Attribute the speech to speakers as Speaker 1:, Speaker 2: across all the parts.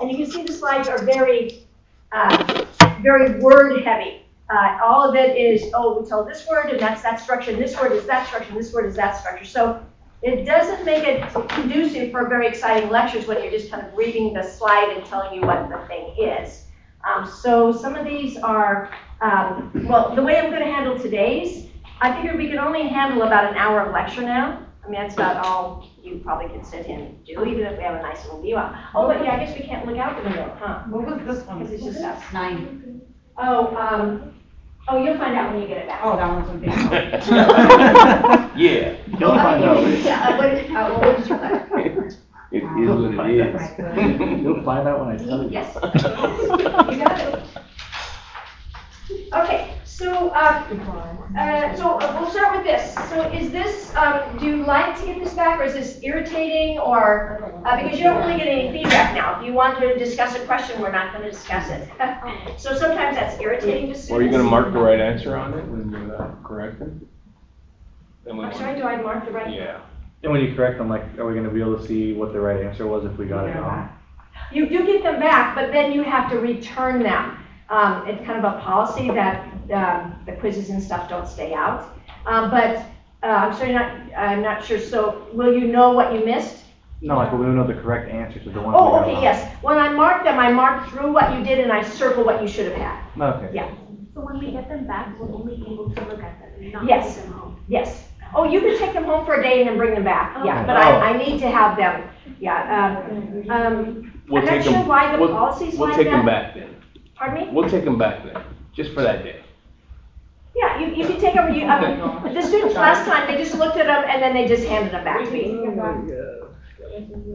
Speaker 1: And you can see the slides are very word heavy. All of it is, oh, we tell this word, and that's that structure, and this word is that structure, and this word is that structure. So it doesn't make it conducive for very exciting lectures when you're just kind of reading the slide and telling you what the thing is. So some of these are, well, the way I'm going to handle today's, I figured we could only handle about an hour of lecture now. I mean, that's about all you probably could sit in and do, even if we have a nice little view out. Oh, but yeah, I guess we can't look out the window, huh?
Speaker 2: What was this one?
Speaker 1: Because it's just us.
Speaker 2: 9.
Speaker 1: Oh, you'll find out when you get it back.
Speaker 2: Oh, that one's on Facebook.
Speaker 3: Yeah.
Speaker 4: You'll find out.
Speaker 1: Yeah, what did you letter?
Speaker 3: It is what it is.
Speaker 4: You'll find out when I tell you.
Speaker 1: Yes. You got it. Okay, so we'll start with this. So is this, do you like to get this back, or is this irritating, or, because you don't really get any feedback now. If you want to discuss a question, we're not going to discuss it. So sometimes that's irritating to students.
Speaker 3: Or are you going to mark the right answer on it when you correct it?
Speaker 1: I'm sorry, do I mark the right?
Speaker 3: Yeah.
Speaker 4: And when you correct them, like, are we gonna be able to see what the right answer was if we got it wrong?
Speaker 1: You do get them back, but then you have to return them. It's kind of a policy that the quizzes and stuff don't stay out. I'm not sure. So will you know what you missed?
Speaker 4: No, like, we don't know the correct answer to the one we
Speaker 1: Oh,
Speaker 4: got
Speaker 1: okay,
Speaker 4: wrong.
Speaker 1: yes. When I mark them, I mark through what you did and I circle what you should have had.
Speaker 4: Okay.
Speaker 1: Yeah.
Speaker 5: So when we get them back, we're only able to look at them, not
Speaker 1: Yes.
Speaker 5: take them home.
Speaker 1: Yes. Oh, you can take them home for a day and then bring them back. Yeah, but
Speaker 4: Oh.
Speaker 1: I need to have them. Yeah.
Speaker 3: We'll
Speaker 1: I'm
Speaker 3: take
Speaker 1: not sure
Speaker 3: them.
Speaker 1: why the policy's
Speaker 3: We'll
Speaker 1: like
Speaker 3: take them
Speaker 1: that.
Speaker 3: back then.
Speaker 1: Pardon me?
Speaker 3: We'll take them back then, just for that day.
Speaker 1: Yeah, you can take over, the students last time, they just looked at them and then they just handed them back to me.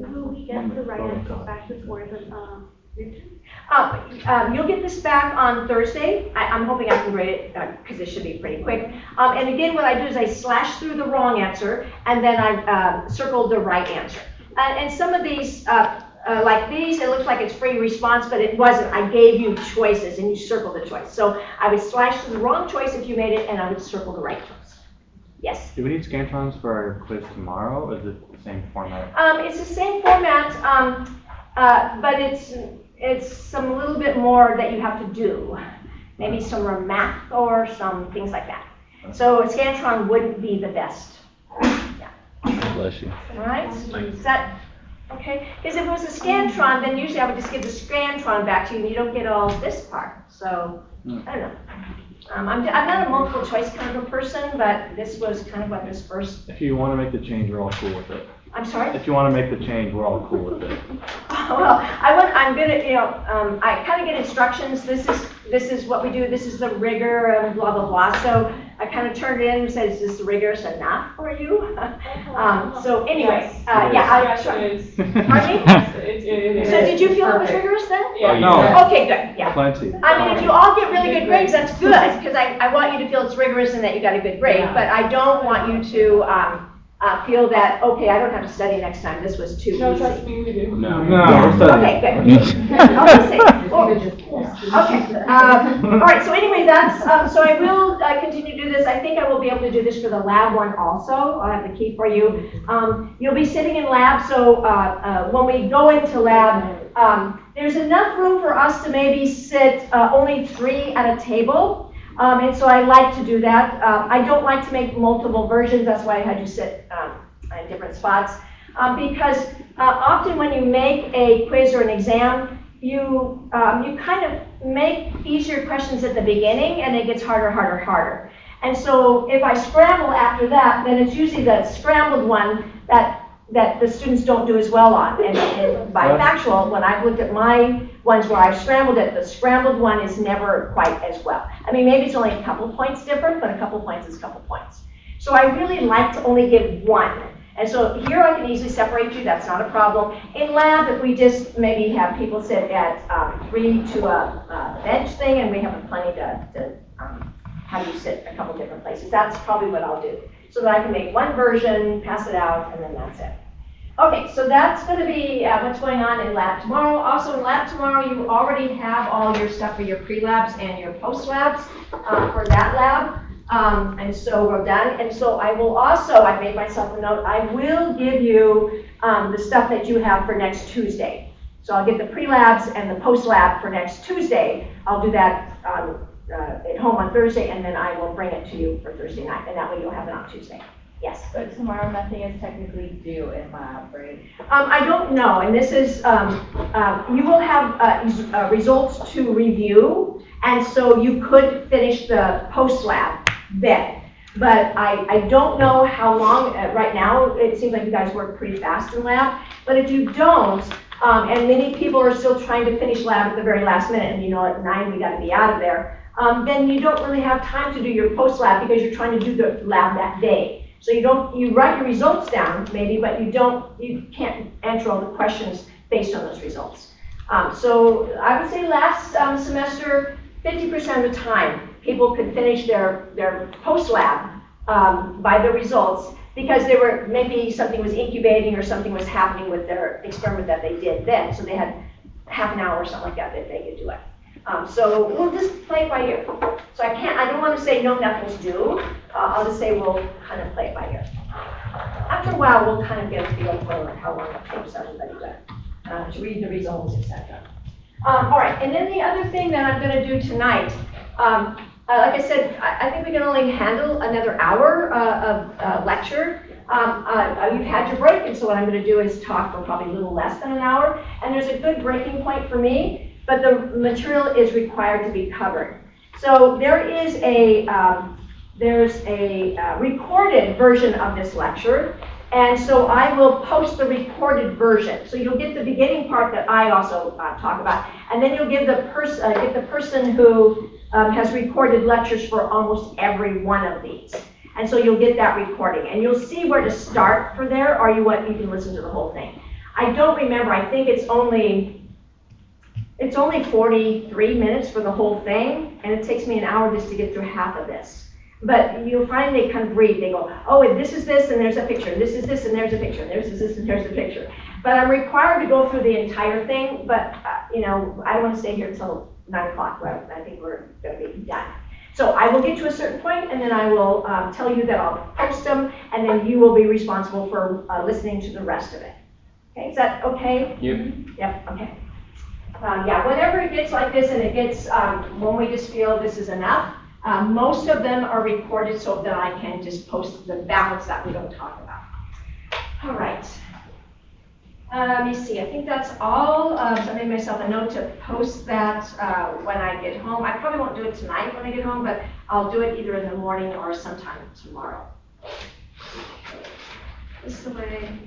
Speaker 5: Will we get the right answers back before the midterm?
Speaker 1: You'll get this back on Thursday. I'm hoping I can grade it, because it should be pretty quick. And again, what I do is I slash through the wrong answer and then I circle the right answer. And some of these, like these, it looks like it's free response, but it wasn't. I gave you choices and you circled the choice. So I would slash through the wrong choice if you made it, and I would circle the right choice. Yes?
Speaker 4: Do we need Scantrons for our quiz tomorrow, or is it the same format?
Speaker 1: It's the same format, but it's some little bit more that you have to do. Maybe some more math or some things like that. So a Scantron wouldn't be the best. Yeah.
Speaker 4: Bless you.
Speaker 1: All right? Is that okay? Because if it was a Scantron, then usually I would just give the Scantron back to you and you don't get all this part. So, I don't know. I'm not a multiple choice kind of a person, but this was kind of what this first.
Speaker 4: If you want to make the change, we're all cool with it.
Speaker 1: I'm sorry?
Speaker 4: If you want to make the change, we're all cool with it.
Speaker 1: Well, I'm good at, I kind of get instructions. This is what we do. This is the rigor and blah, blah, blah. So I kind of turned it in and said, is this rigorous enough for you? So anyway, yeah, I tried. Pardon me? So did you feel it was rigorous then?
Speaker 3: Yeah.
Speaker 4: No.
Speaker 1: Okay, good, yeah.
Speaker 4: Plenty.
Speaker 1: I mean, if you all get really good grades, that's good, because I want you to feel it's rigorous and that you got a good grade, but I don't want you to feel that, okay, I don't have to study next time, this was too easy.
Speaker 6: No, trust me, we do.
Speaker 3: No.
Speaker 4: we're studying.
Speaker 1: Okay, good. Okay, all right, so anyway, that's, so I will continue to do this. I think I will be able to do this for the lab one also. I'll have the key for you. You'll be sitting in lab, so when we go into lab, there's enough room for us to maybe sit only 3 at a table. And so I like to do that. I don't like to make multiple versions. That's why I had you sit in different spots. Because often when you make a quiz or an exam, you kind of make easier questions at the beginning, and it gets harder. And so if I scramble after that, then it's usually the scrambled one that the students don't do as well on. And by factual, when I've looked at my ones where I've scrambled it, the scrambled one is never quite as well. I mean, maybe it's only a couple points different, but a couple points is a couple points. So I really like to only give one. And so here I can easily separate you, that's not a problem. In lab, if we just maybe have people sit at 3 to a bench thing, and we have plenty to have you sit a couple different places, that's probably what I'll do. So that I can make one version, pass it out, and then that's it. Okay, so that's going to be what's going on in lab tomorrow. Also in lab tomorrow, you already have all your stuff for your pre-labs and your post-labs for that lab. And so we're done. And so I will also, I made myself a note, I will give you the stuff that you have for next Tuesday. So I'll get the pre-labs and the post-lab for next Tuesday. I'll do that at home on Thursday, and then I will bring it to you for Thursday night, and that way you'll have it on Tuesday. Yes?
Speaker 2: But tomorrow, nothing is technically due in lab, right?
Speaker 1: I don't know, and this is, you will have results to review, and so you could finish the post-lab then. But I don't know how long, right now, it seems like you guys work pretty fast in lab, but if you don't, and many people are still trying to finish lab at the very last minute, and you know at 9 we gotta be out of there, then you don't really have time to do your post-lab because you're trying to do the lab that day. So you write your results down maybe, but you can't answer all the questions based on those results. So I would say last semester, 50% of the time, people could finish their post-lab by the results because they were, maybe something was incubating or something was happening with their experiment that they did then. So they had half an hour or something like that that they could do it. So we'll just play it by ear. So I don't want to say no, nothing's due. I'll just say we'll kind of play it by ear. After a while, we'll kind of get a feel for how long it takes everybody to read the results, etc. All right, and then the other thing that I'm going to do tonight, like I said, I think we can only handle another hour of lecture. You've had your break, and so what I'm going to do is talk for probably a little less than an hour. And there's a good breaking point for me, but the material is required to be covered. So there is there's a recorded version of this lecture, and so I will post the recorded version. So you'll get the beginning part that I also talk about, and then you'll give the person who has recorded lectures for almost every one of these. And so you'll get that recording, and you'll see where to start for there, or you can listen to the whole thing. I don't remember, I think it's only 43 minutes for the whole thing, and it takes me an hour just to get through half of this. But you'll find they kind of read, they go, oh, and this is this, and there's a picture, and this is this, and there's a picture, and there's this, and there's a picture. But I'm required to go through the entire thing, but I don't want to stay here until 9 o'clock, right? I think we're going to be done. So I will get to a certain point, and then I will tell you that I'll post them, and then you will be responsible for listening to the rest of it. Okay, is that okay?
Speaker 3: Yep.
Speaker 1: Yep, okay. Yeah, whenever it gets like this, and it gets, when we just feel this is enough, most of them are recorded so that I can just post the balance that we don't talk about. All right. Let me see, I think that's all. So I made myself a note to post that when I get home. I probably won't do it tonight when I get home, but I'll do it either in the morning or sometime tomorrow. This way.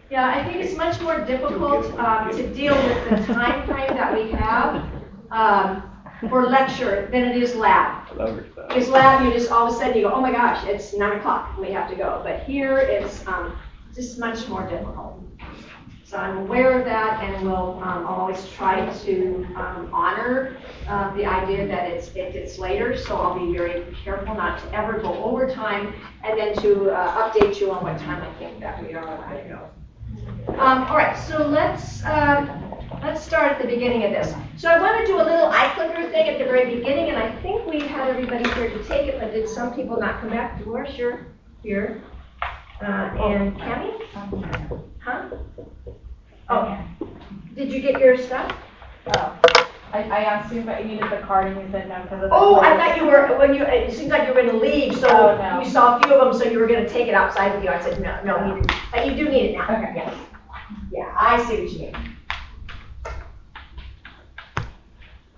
Speaker 1: Yeah, I think it's much more difficult to deal with the time frame that we have for lecture than it is lab. Because lab, you just all of a sudden you go, oh my gosh, it's 9 o'clock, we have to go. But here it's just much more difficult. So I'm aware of that, and will always try to honor the idea that it's later. So I'll be very careful not to ever go over time, and then to update you on what time I think that we are allowed to go. All right, so let's start at the beginning of this. So I want to do a little iClicker thing at the very beginning, and I think we've had everybody here to take it, but did some people not come back? Dolores, you're here. And Cammie? Huh? Oh, did you get your stuff?
Speaker 2: Oh, I asked you if you needed the card, and you said no because of the
Speaker 1: Oh, I
Speaker 2: card.
Speaker 1: thought you were, it seemed like you were going to leave, so
Speaker 2: Oh, no.
Speaker 1: you saw a few of them, so you were going to take it outside with you. I said, no, you didn't. But you do need it now.
Speaker 2: Okay.
Speaker 1: Yes. Yeah, I see what you mean.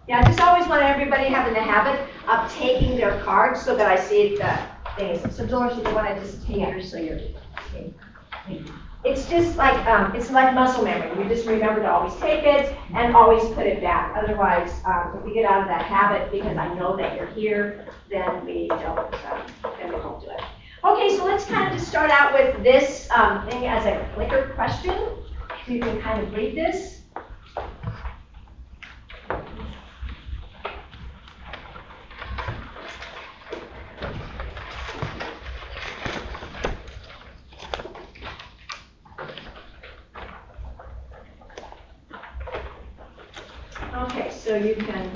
Speaker 1: Yeah, I just always want everybody having the habit of taking their cards so that I see the things. So Doris, you want to just take yours so you're. It's just like it's like muscle memory. You just remember to always take it and always put it back. Otherwise, if we get out of that habit because I know that you're here, then we don't do it. Okay, so let's kind of just start out with this thing as a clicker question. So you can kind of read this. Okay, so you can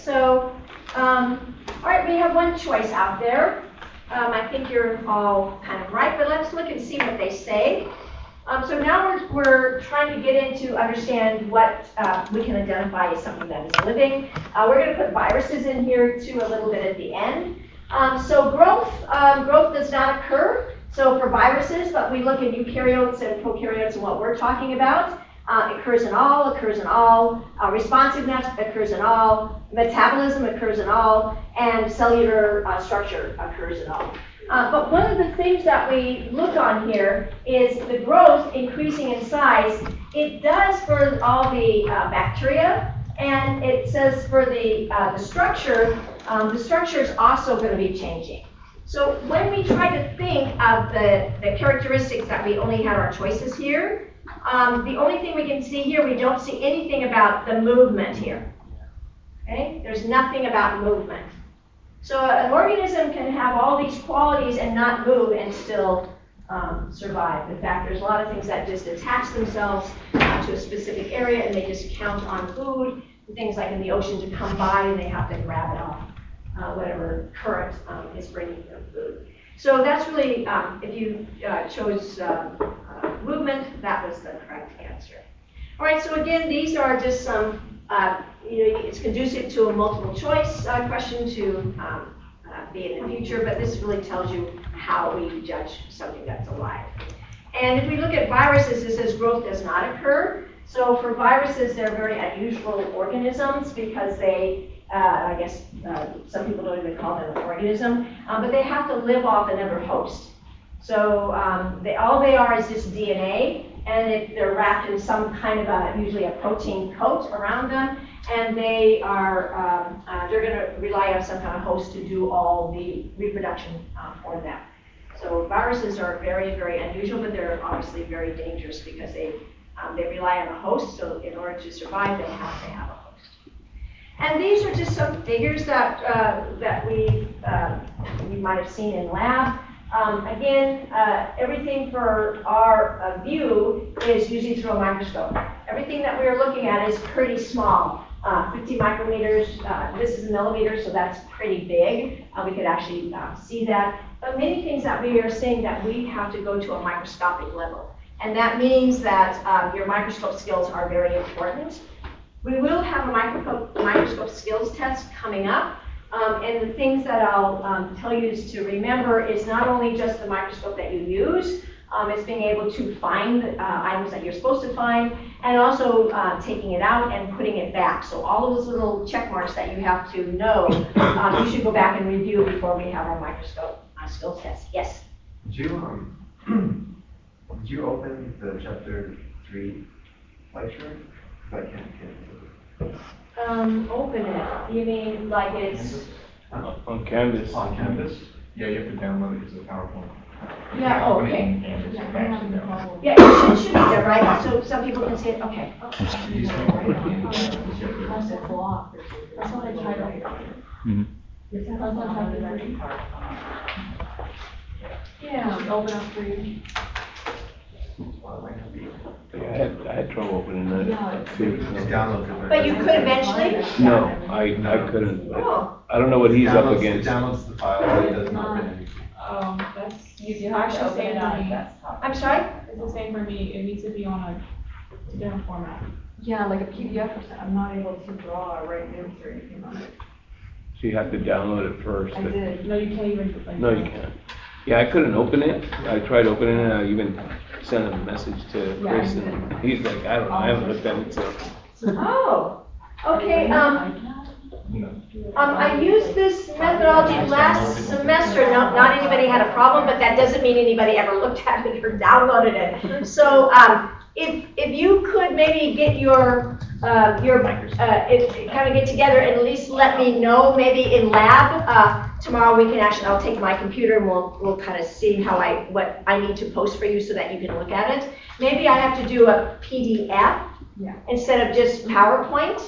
Speaker 1: so, all right, we have one choice out there. I think you're all kind of right, but let's look and see what they say. So now we're trying to get into understand what we can identify as something that is living. We're going to put viruses in here too a little bit at the end. So growth does not occur. So for viruses, but we look at eukaryotes and prokaryotes and what we're talking about. Occurs in all, responsiveness occurs in all, metabolism occurs in all, and cellular structure occurs in all. But one of the things that we look on here is the growth increasing in size. It does for all the bacteria, and it says for the structure is also going to be changing. So when we try to think of the characteristics that we only have our choices here, the only thing we can see here, we don't see anything about the movement here. Okay? There's nothing about movement. So an organism can have all these qualities and not move and still survive. In fact, there's a lot of things that just attach themselves to a specific area and they just count on food. Things like in the ocean to come by and they have to grab it off whatever current is bringing them food. So that's really, if you chose movement, that was the correct answer. All right, so again, these are just some, it's conducive to a multiple choice question to be in the future, but this really tells you how we judge something that's alive. And if we look at viruses, it says growth does not occur. So for viruses, they're very unusual organisms because they, I guess some people don't even call them an organism, but they have to live off another host. So all they are is just DNA, and they're wrapped in some kind of usually a protein coat around them, and they are they're going to rely on some kind of host to do all the reproduction for them. So viruses are very, very unusual, but they're obviously very dangerous because they rely on a host. So in order to survive, they have to have a host. And these are just some figures that we might have seen in lab. Again, everything for our view is usually through a microscope. Everything that we're looking at is pretty small, 50 micrometers. This is millimeters, so that's pretty big. We could actually see that. But many things that we are seeing that we have to go to a microscopic level. And that means that your microscope skills are very important. We will have a microscope skills test coming up. And the things that I'll tell you is to remember is not only just the microscope that you use, it's being able to find items that you're supposed to find, and also taking it out and putting it back. So all of those little check marks that you have to know, you should go back and review before we have our microscope skills test. Yes?
Speaker 6: Did you open the chapter 3 lecture? I can't.
Speaker 1: Open it. You mean like it's...
Speaker 3: On Canvas.
Speaker 6: On Canvas? Yeah, you have to download it as a PowerPoint.
Speaker 1: Yeah, oh,
Speaker 6: Open it
Speaker 1: okay.
Speaker 6: in Canvas, you can actually download it.
Speaker 1: Yeah, it should be there, right? So some people can see it. Okay.
Speaker 6: You just don't open it in Canvas, you have to-
Speaker 2: That's what I tried to
Speaker 4: Mhm.
Speaker 2: That's what I tried to do.
Speaker 1: Yeah.
Speaker 2: Open up for you.
Speaker 6: Well, it might not be.
Speaker 3: I had trouble opening that.
Speaker 2: Yeah.
Speaker 3: too,
Speaker 6: Just
Speaker 3: so.
Speaker 6: download it.
Speaker 1: But you could eventually?
Speaker 3: No, I couldn't.
Speaker 1: Oh.
Speaker 3: I don't know what he's up
Speaker 6: It
Speaker 3: against.
Speaker 6: downloads the file, but it doesn't open anything.
Speaker 2: That's,
Speaker 7: You have to open it on a desktop.
Speaker 1: I'm sorry?
Speaker 2: it's the same for me, it needs to be on a different format.
Speaker 7: Yeah, like a PDF or something. I'm not able to draw or write notes or anything on it.
Speaker 3: So you have to download it first.
Speaker 7: I did.
Speaker 2: No, you can't even, like.
Speaker 3: No, you can't. Yeah, I couldn't open it. I tried opening it, I even sent a message to Chris, and he's like, I don't know, I haven't looked at it, so.
Speaker 1: Oh. Okay,
Speaker 6: No.
Speaker 1: I used this methodology last semester. Not anybody had a problem, but that doesn't mean anybody ever looked at it or downloaded it. So if you could maybe get your kind of get together and at least let me know maybe in lab. Tomorrow we can actually, I'll take my computer and we'll kind of see what I need to post for you so that you can look at it. Maybe I have to do a PDF instead of just PowerPoint.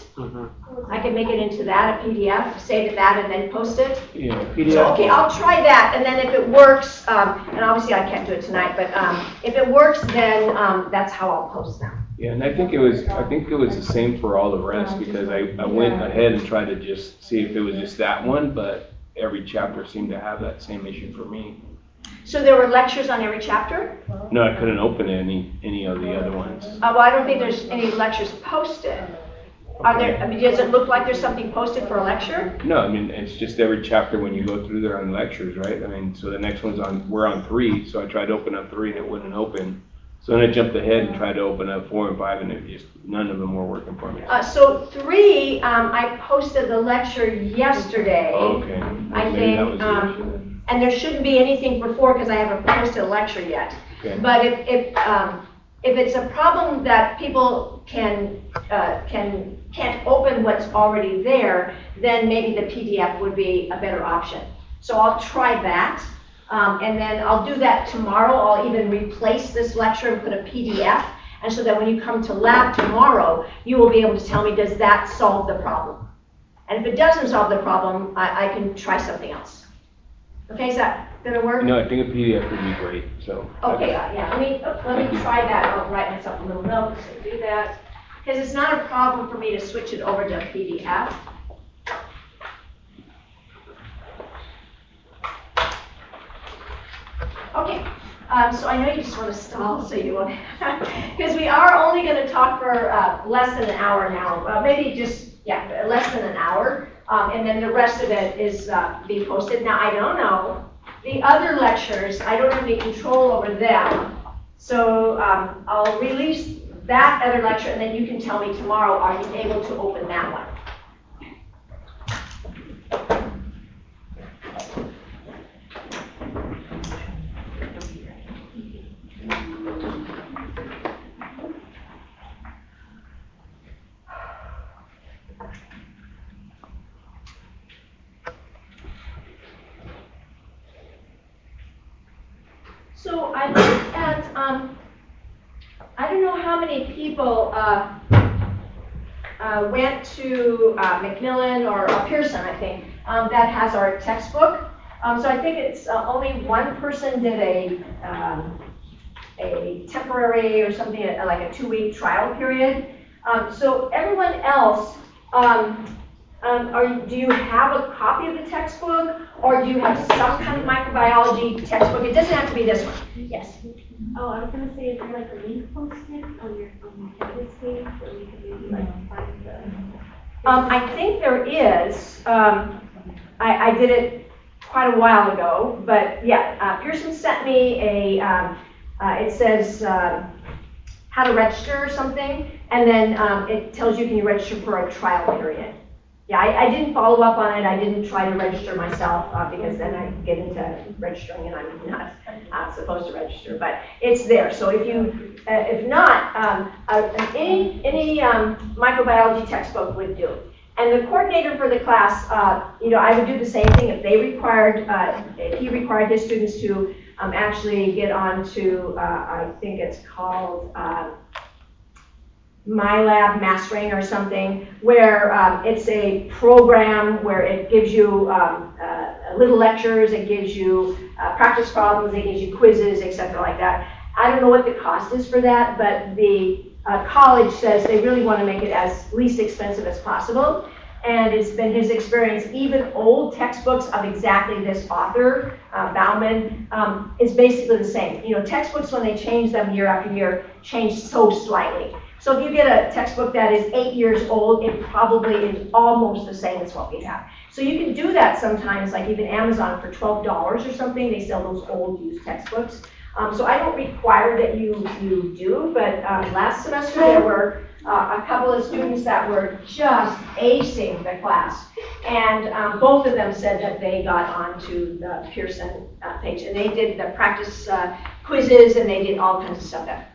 Speaker 1: I can make it into that, a PDF, save it that, and then post it.
Speaker 3: Yeah,
Speaker 1: So,
Speaker 3: PDF.
Speaker 1: okay, I'll try that, and then if it works, and obviously I can't do it tonight, but if it works, then that's how I'll post them.
Speaker 3: Yeah, and I think it was the same for all the rest, because I went ahead and tried to just see if it was just that one, but every chapter seemed to have that same issue for me.
Speaker 1: So there were lectures on every chapter?
Speaker 3: No, I couldn't open any of the other ones.
Speaker 1: Well, I don't think there's any lectures posted. Are there, I mean, does it look like there's something posted for a lecture?
Speaker 3: No, I mean, it's just every chapter when you go through there on lectures, right? I mean, so the next we're on 3, so I tried to open up 3 and it wouldn't open. So then I jumped ahead and tried to open up 4 and 5, and none of them were working for me.
Speaker 1: So 3, I posted the lecture yesterday.
Speaker 3: Okay.
Speaker 1: I
Speaker 3: Maybe that
Speaker 1: think,
Speaker 3: was the issue then.
Speaker 1: and there shouldn't be anything for 4 because I haven't posted a lecture yet.
Speaker 3: Okay.
Speaker 1: But if it's a problem that people can't open what's already there, then maybe the PDF would be a better option. So I'll try that. And then I'll do that tomorrow. I'll even replace this lecture and put a PDF. And so that when you come to lab tomorrow, you will be able to tell me, does that solve the problem? And if it doesn't solve the problem, I can try something else. Okay, is that gonna work?
Speaker 3: No, I think a PDF would be great, so.
Speaker 1: Okay, yeah, let me try that. I'll write myself a little note to do that. Because it's not a problem for me to switch it over to a PDF. Okay, so I know you just want to stall, so you won't, because we are only going to talk for less than an hour now, maybe just, yeah, less than an hour, and then the rest of it is being posted. Now, I don't know, the other lectures, I don't have any control over them, so I'll release that other lecture, and then you can tell me tomorrow, are you able to open that one? So I looked at, I don't know how many people went to Macmillan or Pearson, I think, that has our textbook. So I think it's only one person did a temporary or something, like a 2-week trial period. So everyone else, do you have a copy of the textbook, or do you have some kind of microbiology textbook? It doesn't have to be this one. Yes.
Speaker 5: Oh, I was gonna say, is there like a link posted on your campus page where we could maybe like find the?
Speaker 1: I think there is. I did it quite a while ago, but yeah, Pearson sent me a, it says how to register or something, and then it tells you can you register for a trial period. Yeah, I didn't follow up on it. I didn't try to register myself because then I get into registering and I'm not supposed to register. But it's there. So if you, if not, any microbiology textbook would do. And the coordinator for the class, I would do the same thing if they required, if he required his students to actually get on to, I think it's called. MyLab Mastering or something, where it's a program where it gives you little lectures, it gives you practice problems, it gives you quizzes, etc. like that. I don't know what the cost is for that, but the college says they really want to make it as least expensive as possible. And it's been his experience, even old textbooks of exactly this author, Bauman, is basically the same. Textbooks, when they change them year after year, change so slightly. So if you get a textbook that is 8 years old, it probably is almost the same as what we have. So you can do that sometimes, like even Amazon for $12 or something, they sell those old used textbooks. So I don't require that you do, but last semester there were a couple of students that were just acing the class. And both of them said that they got onto the Pearson page. And they did the practice quizzes, and they did all kinds of stuff that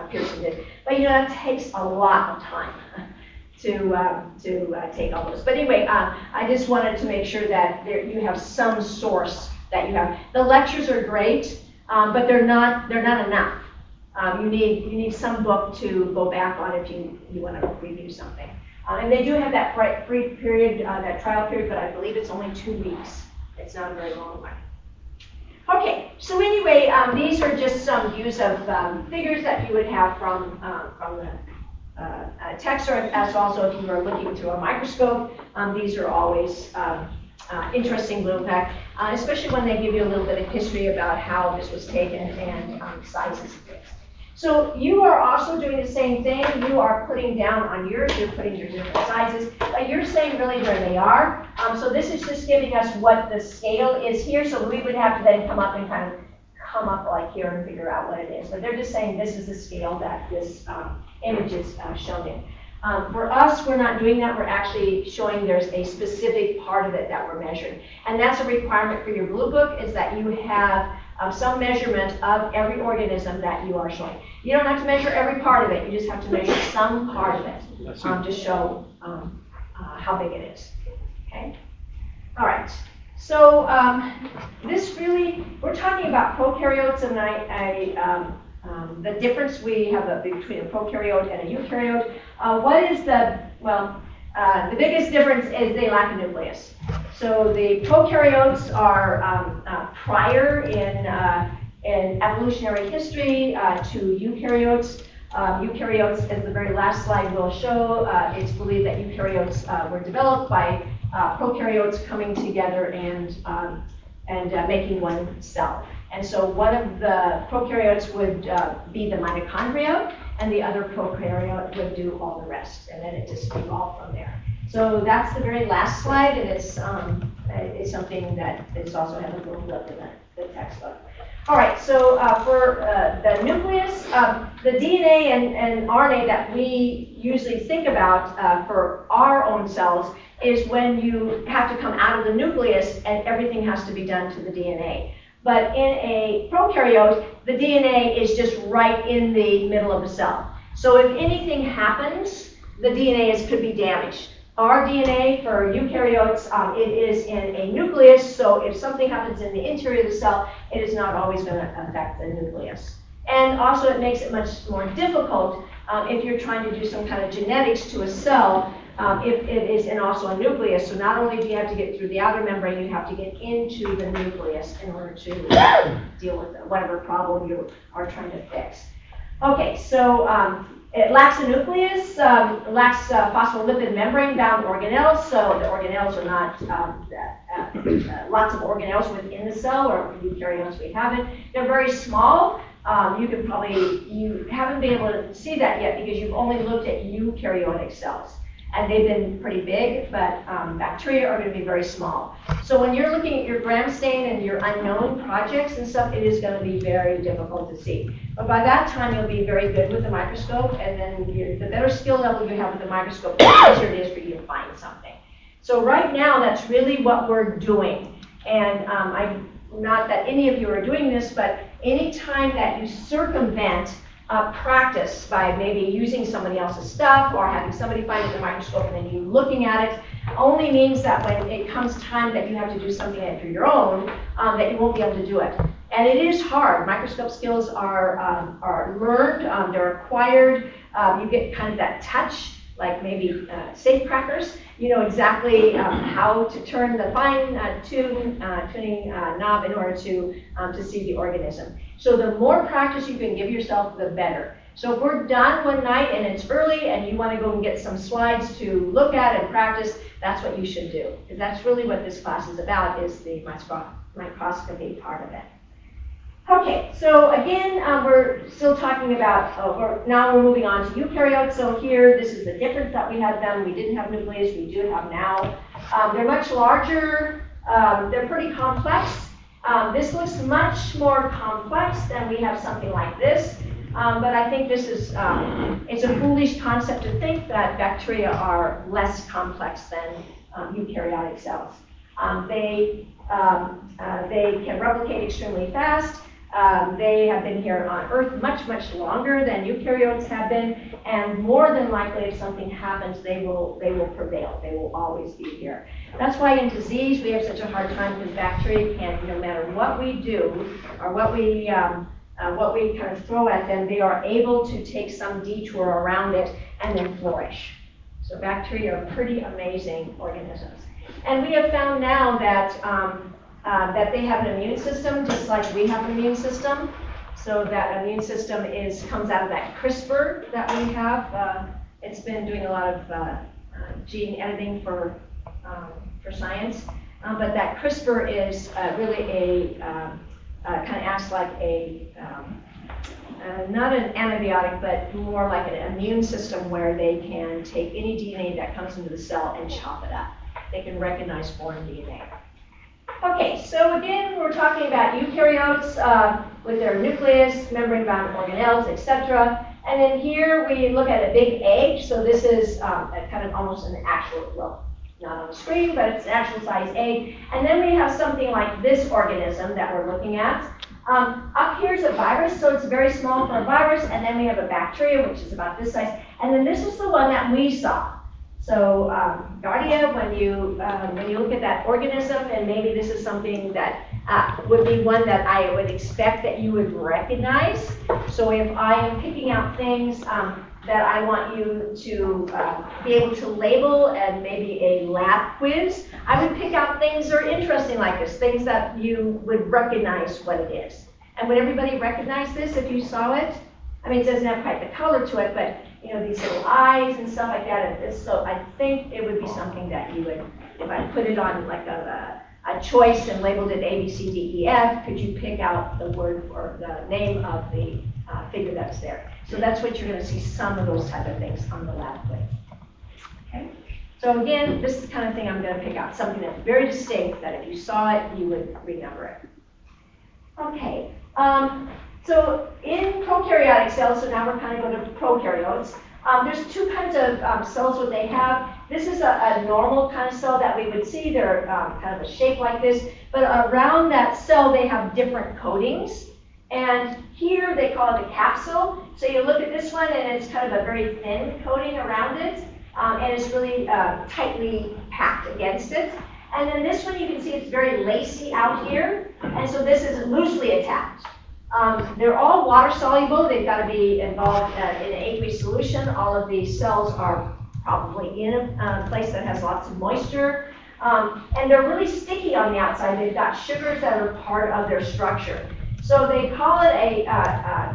Speaker 1: Pearson did. But that takes a lot of time to take all those. But anyway, I just wanted to make sure that you have some source that you have. The lectures are great, but they're not enough. You need some book to go back on if you want to review something. And they do have that free period, that trial period, but I believe it's only 2 weeks. It's not a very long one. Okay, so anyway, these are just some views of figures that you would have from the text, or as also if you are looking through a microscope. These are always interesting little fact, especially when they give you a little bit of history about how this was taken and sizes of things. So you are also doing the same thing. You are putting down on yours, you're putting your different sizes, but you're saying really where they are. So this is just giving us what the scale is here, so we would have to then come up and kind of come up like here and figure out what it is. But they're just saying this is the scale that this image is shown in. For us, we're not doing that. We're actually showing there's a specific part of it that we're measuring. And that's a requirement for your Blue Book, is that you have some measurement of every organism that you are showing. You don't have to measure every part of it. You just have to measure some part of it to show how big it is. Okay? All right. So this really, we're talking about prokaryotes, and the difference we have between a prokaryote and a eukaryote. What is the biggest difference is they lack a nucleus. So the prokaryotes are prior in evolutionary history to eukaryotes. Eukaryotes, as the very last slide will show, it's believed that eukaryotes were developed by prokaryotes coming together and making one cell. And so one of the prokaryotes would be the mitochondria, and the other prokaryote would do all the rest, and then it just evolved from there. So that's the very last slide, and it's something that is also has a little bit in the textbook. All right, so for the nucleus, the DNA and RNA that we usually think about for our own cells is when you have to come out of the nucleus and everything has to be done to the DNA. But in a prokaryote, the DNA is just right in the middle of the cell. So if anything happens, the DNA could be damaged. Our DNA for eukaryotes, it is in a nucleus, so if something happens in the interior of the cell, it is not always going to affect the nucleus. And also it makes it much more difficult if you're trying to do some kind of genetics to a cell, if it is in also a nucleus. So not only do you have to get through the outer membrane, you have to get into the nucleus in order to deal with whatever problem you are trying to fix. Okay, so it lacks a nucleus, lacks phospholipid membrane-bound organelles, so the organelles are not lots of organelles within the cell, or eukaryotes we haven't. They're very small. You haven't been able to see that yet because you've only looked at eukaryotic cells. And they've been pretty big, but bacteria are going to be very small. So when you're looking at your gram stain and your unknown projects and stuff, it is going to be very difficult to see. But by that time, you'll be very good with the microscope, and then the better skill level you have with the microscope, the easier it is for you to find something. So right now, that's really what we're doing. And not that any of you are doing this, but any time that you circumvent practice by maybe using somebody else's stuff or having somebody find it in the microscope and then you looking at it, only means that when it comes time that you have to do something for your own, that you won't be able to do it. And it is hard. Microscope skills are learned, they're acquired. You get kind of that touch, like maybe safe crackers. You know exactly how to turn the fine tuning knob in order to see the organism. So the more practice you can give yourself, the better. So if we're done one night and it's early and you want to go and get some slides to look at and practice, that's what you should do. Because that's really what this class is about, is the microscopy part of it. Okay, so again, we're still talking about, now we're moving on to eukaryotes. So here, this is the difference that we had then. We didn't have nucleus, we do have now. They're much larger, they're pretty complex. This looks much more complex than we have something like this. But I think this is, it's a foolish concept to think that bacteria are less complex than eukaryotic cells. They can replicate extremely fast. They have been here on Earth much, much longer than eukaryotes have been, and more than likely, if something happens, they will prevail. They will always be here. That's why in disease we have such a hard time, because bacteria can, no matter what we do or what we kind of throw at them, they are able to take some detour around it and then flourish. So bacteria are pretty amazing organisms. And we have found now that that they have an immune system just like we have an immune system. So that immune system comes out of that CRISPR that we have. It's been doing a lot of gene editing for science. But that CRISPR is really kind of acts like not an antibiotic, but more like an immune system where they can take any DNA that comes into the cell and chop it up. They can recognize foreign DNA. Okay, so again, we're talking about eukaryotes with their nucleus, membrane-bound organelles, etc. And then here we look at a big egg. So this is a kind of almost an actual, well, not on the screen, but it's an actual size egg. And then we have something like this organism that we're looking at. Up here is a virus, so it's very small for a virus. And then we have a bacteria, which is about this size. And then this is the one that we saw. So Giardia, when you look at that organism, and maybe this is something that would be one that I would expect that you would recognize. So if I am picking out things that I want you to be able to label and maybe a lab quiz, I would pick out things that are interesting like this, things that you would recognize what it is. And would everybody recognize this if you saw it? I mean, it doesn't have quite the color to it, but you know, these little eyes and stuff like that. And so I think it would be something that you would, if I put it on like a choice and labeled it A, B, C, D, E, F, could you pick out the word or the name of the figure that's there? So that's what you're going to see, some of those type of things on the lab quiz. Okay. So again, this is the kind of thing I'm going to pick out, something that's very distinct that if you saw it, you would remember it. Okay. So in prokaryotic cells, so now we're kind of going to prokaryotes, there's two kinds of cells that they have. This is a normal kind of cell that we would see. They're kind of a shape like this, but around that cell they have different coatings. And here they call it a capsule. So you look at this one and it's kind of a very thin coating around it, and it's really tightly packed against it. And then this one you can see it's very lacy out here, and so this is loosely attached. They're all water soluble. They've got to be involved in an aqueous solution. All of these cells are probably in a place that has lots of moisture. And they're really sticky on the outside. They've got sugars that are part of their structure. So they call it a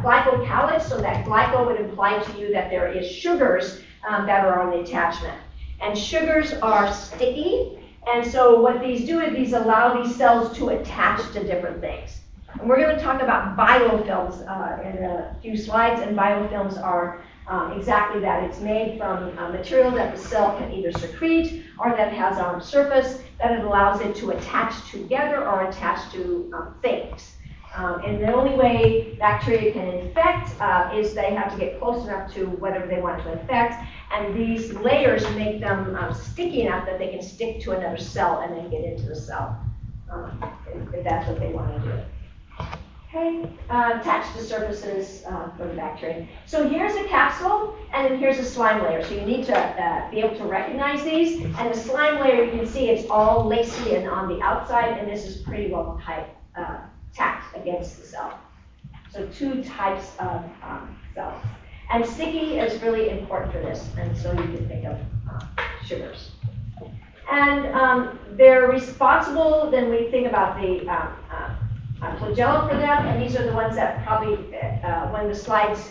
Speaker 1: glycocalyx, so that glyco would imply to you that there is sugars that are on the attachment. And sugars are sticky. And so what these do is these allow these cells to attach to different things. And we're going to talk about biofilms in a few slides, and biofilms are exactly that. It's made from material that the cell can either secrete or that has on the surface that it allows it to attach together or attach to things. And the only way bacteria can infect is they have to get close enough to whatever they want to infect, and these layers make them sticky enough that they can stick to another cell and then get into the cell, if that's what they want to do. Okay, attached to surfaces for the bacteria. So here's a capsule, and then here's a slime layer. So you need to be able to recognize these. And the slime layer, you can see it's all lacy and on the outside, and this is pretty well tacked against the cell. So two types of cells. And sticky is really important for this, and so you can think of sugars. And they're responsible, then we think about the flagella for them, and these are the ones that probably, when the slides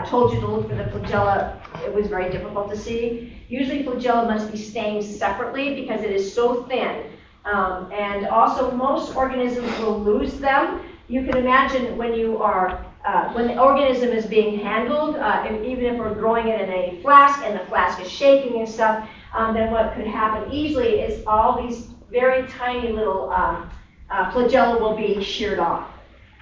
Speaker 1: told you to look for the flagella, it was very difficult to see. Usually flagella must be stained separately because it is so thin. And also most organisms will lose them. You can imagine when you are, when the organism is being handled, even if we're growing it in a flask and the flask is shaking and stuff, then what could happen easily is all these very tiny little flagella will be sheared off.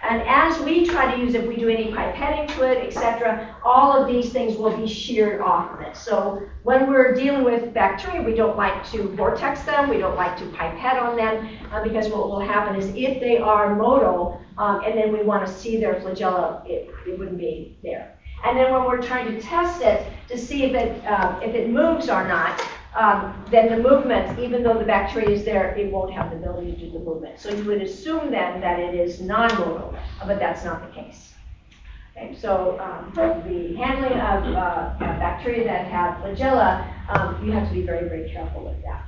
Speaker 1: And as we try to use, if we do any pipetting to it, etc., all of these things will be sheared off of it. So when we're dealing with bacteria, we don't like to vortex them, we don't like to pipette on them, because what will happen is if they are motile, and then we want to see their flagella, it wouldn't be there. And then when we're trying to test it to see if it moves or not, then the movement, even though the bacteria is there, it won't have the ability to do the movement. So you would assume then that it is non-motile, but that's not the case. Okay, so for the handling of bacteria that have flagella, you have to be very, very careful with that.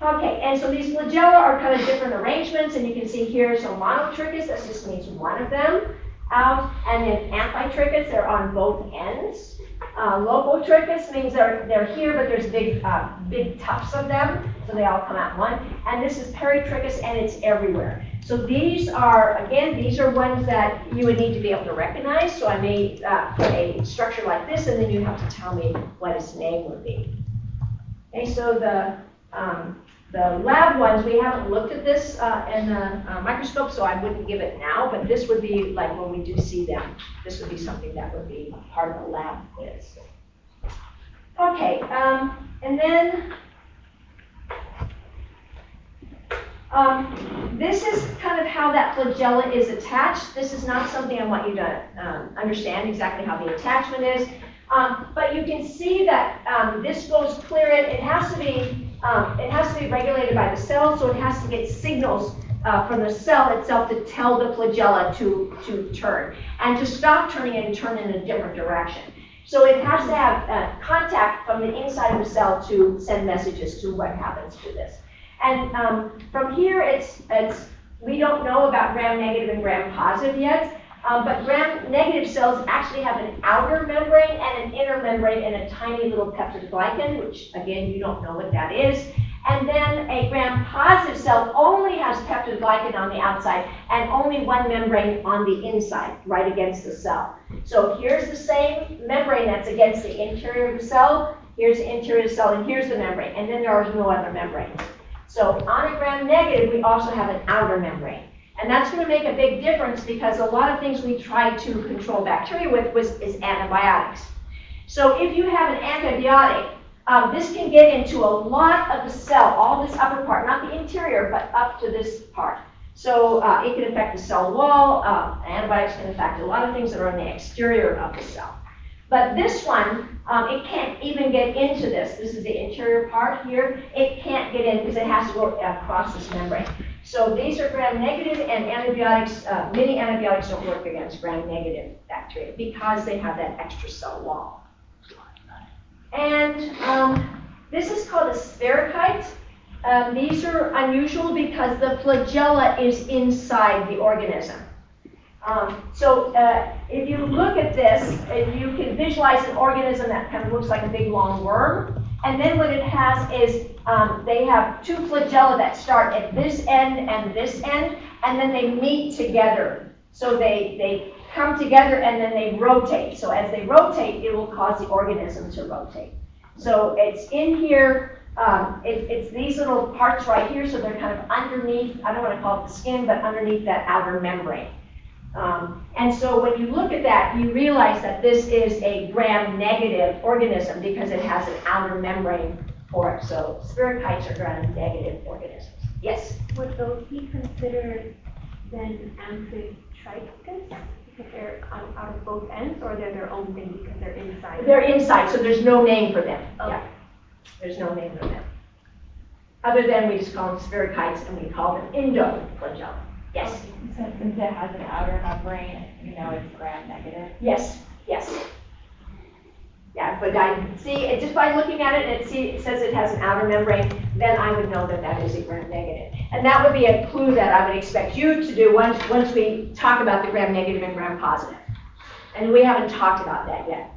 Speaker 1: Okay, and so these flagella are kind of different arrangements, and you can see here, so monotrichous, that just means one of them out, and then amphitrichous, they're on both ends. Locotrichous means they're here, but there's big tufts of them, so they all come out in one. And this is peritrichous, and it's everywhere. So these are, again, these are ones that you would need to be able to recognize. So I may put a structure like this, and then you have to tell me what its name would be. Okay, so the lab ones, we haven't looked at this in the microscope, so I wouldn't give it now, but this would be like when we do see them, this would be something that would be part of the lab quiz. Okay, and then this is kind of how that flagella is attached. This is not something I want you to understand exactly how the attachment is, but you can see that this goes clear in. It has to be regulated by the cell, so it has to get signals from the cell itself to tell the flagella to turn and to stop turning and turn in a different direction. So it has to have contact from the inside of the cell to send messages to what happens to this. And from here, we don't know about gram-negative and gram-positive yet, but gram-negative cells actually have an outer membrane and an inner membrane and a tiny little peptidoglycan, which again, you don't know what that is. And then a gram-positive cell only has peptidoglycan on the outside and only one membrane on the inside, right against the cell. So here's the same membrane that's against the interior of the cell, here's the interior of the cell, and here's the membrane, and then there are no other membranes. So on a gram-negative, we also have an outer membrane. And that's going to make a big difference because a lot of things we try to control bacteria with is antibiotics. So if you have an antibiotic, this can get into a lot of the cell, all this upper part, not the interior, but up to this part. So it can affect the cell wall. Antibiotics can affect a lot of things that are on the exterior of the cell. But this one, it can't even get into this. This is the interior part here. It can't get in because it has to go across this membrane. So these are gram-negative, and antibiotics, many antibiotics don't work against gram-negative bacteria because they have that extra cell wall. And this is called a sphericite. These are unusual because the flagella is inside the organism. So if you look at this, you can visualize an organism that kind of looks like a big long worm. And then what it has is they have two flagella that start at this end and this end, and then they meet together. So they come together and then they rotate. So as they rotate, it will cause the organism to rotate. So it's in here, it's these little parts right here, so they're kind of underneath, I don't want to call it the skin, but underneath that outer membrane. And so when you look at that, you realize that this is a gram-negative organism because it has an outer membrane for it. So spherokites are gram-negative organisms. Yes?
Speaker 5: Would those be considered then amphitrichous because they're out of both ends, or they're their own thing because they're inside?
Speaker 1: They're inside, so there's no name for them.
Speaker 5: Oh.
Speaker 1: Yeah, there's no name for them. Other than we just call them spherokites and we call them endoflagella. Yes?
Speaker 2: Since it has an outer membrane, you know it's gram-negative.
Speaker 1: Yes, yes. Yeah, but I see it just by looking at it, and it says it has an outer membrane, then I would know that that is a gram-negative. And that would be a clue that I would expect you to do once we talk about the gram-negative and gram-positive. And we haven't talked about that yet.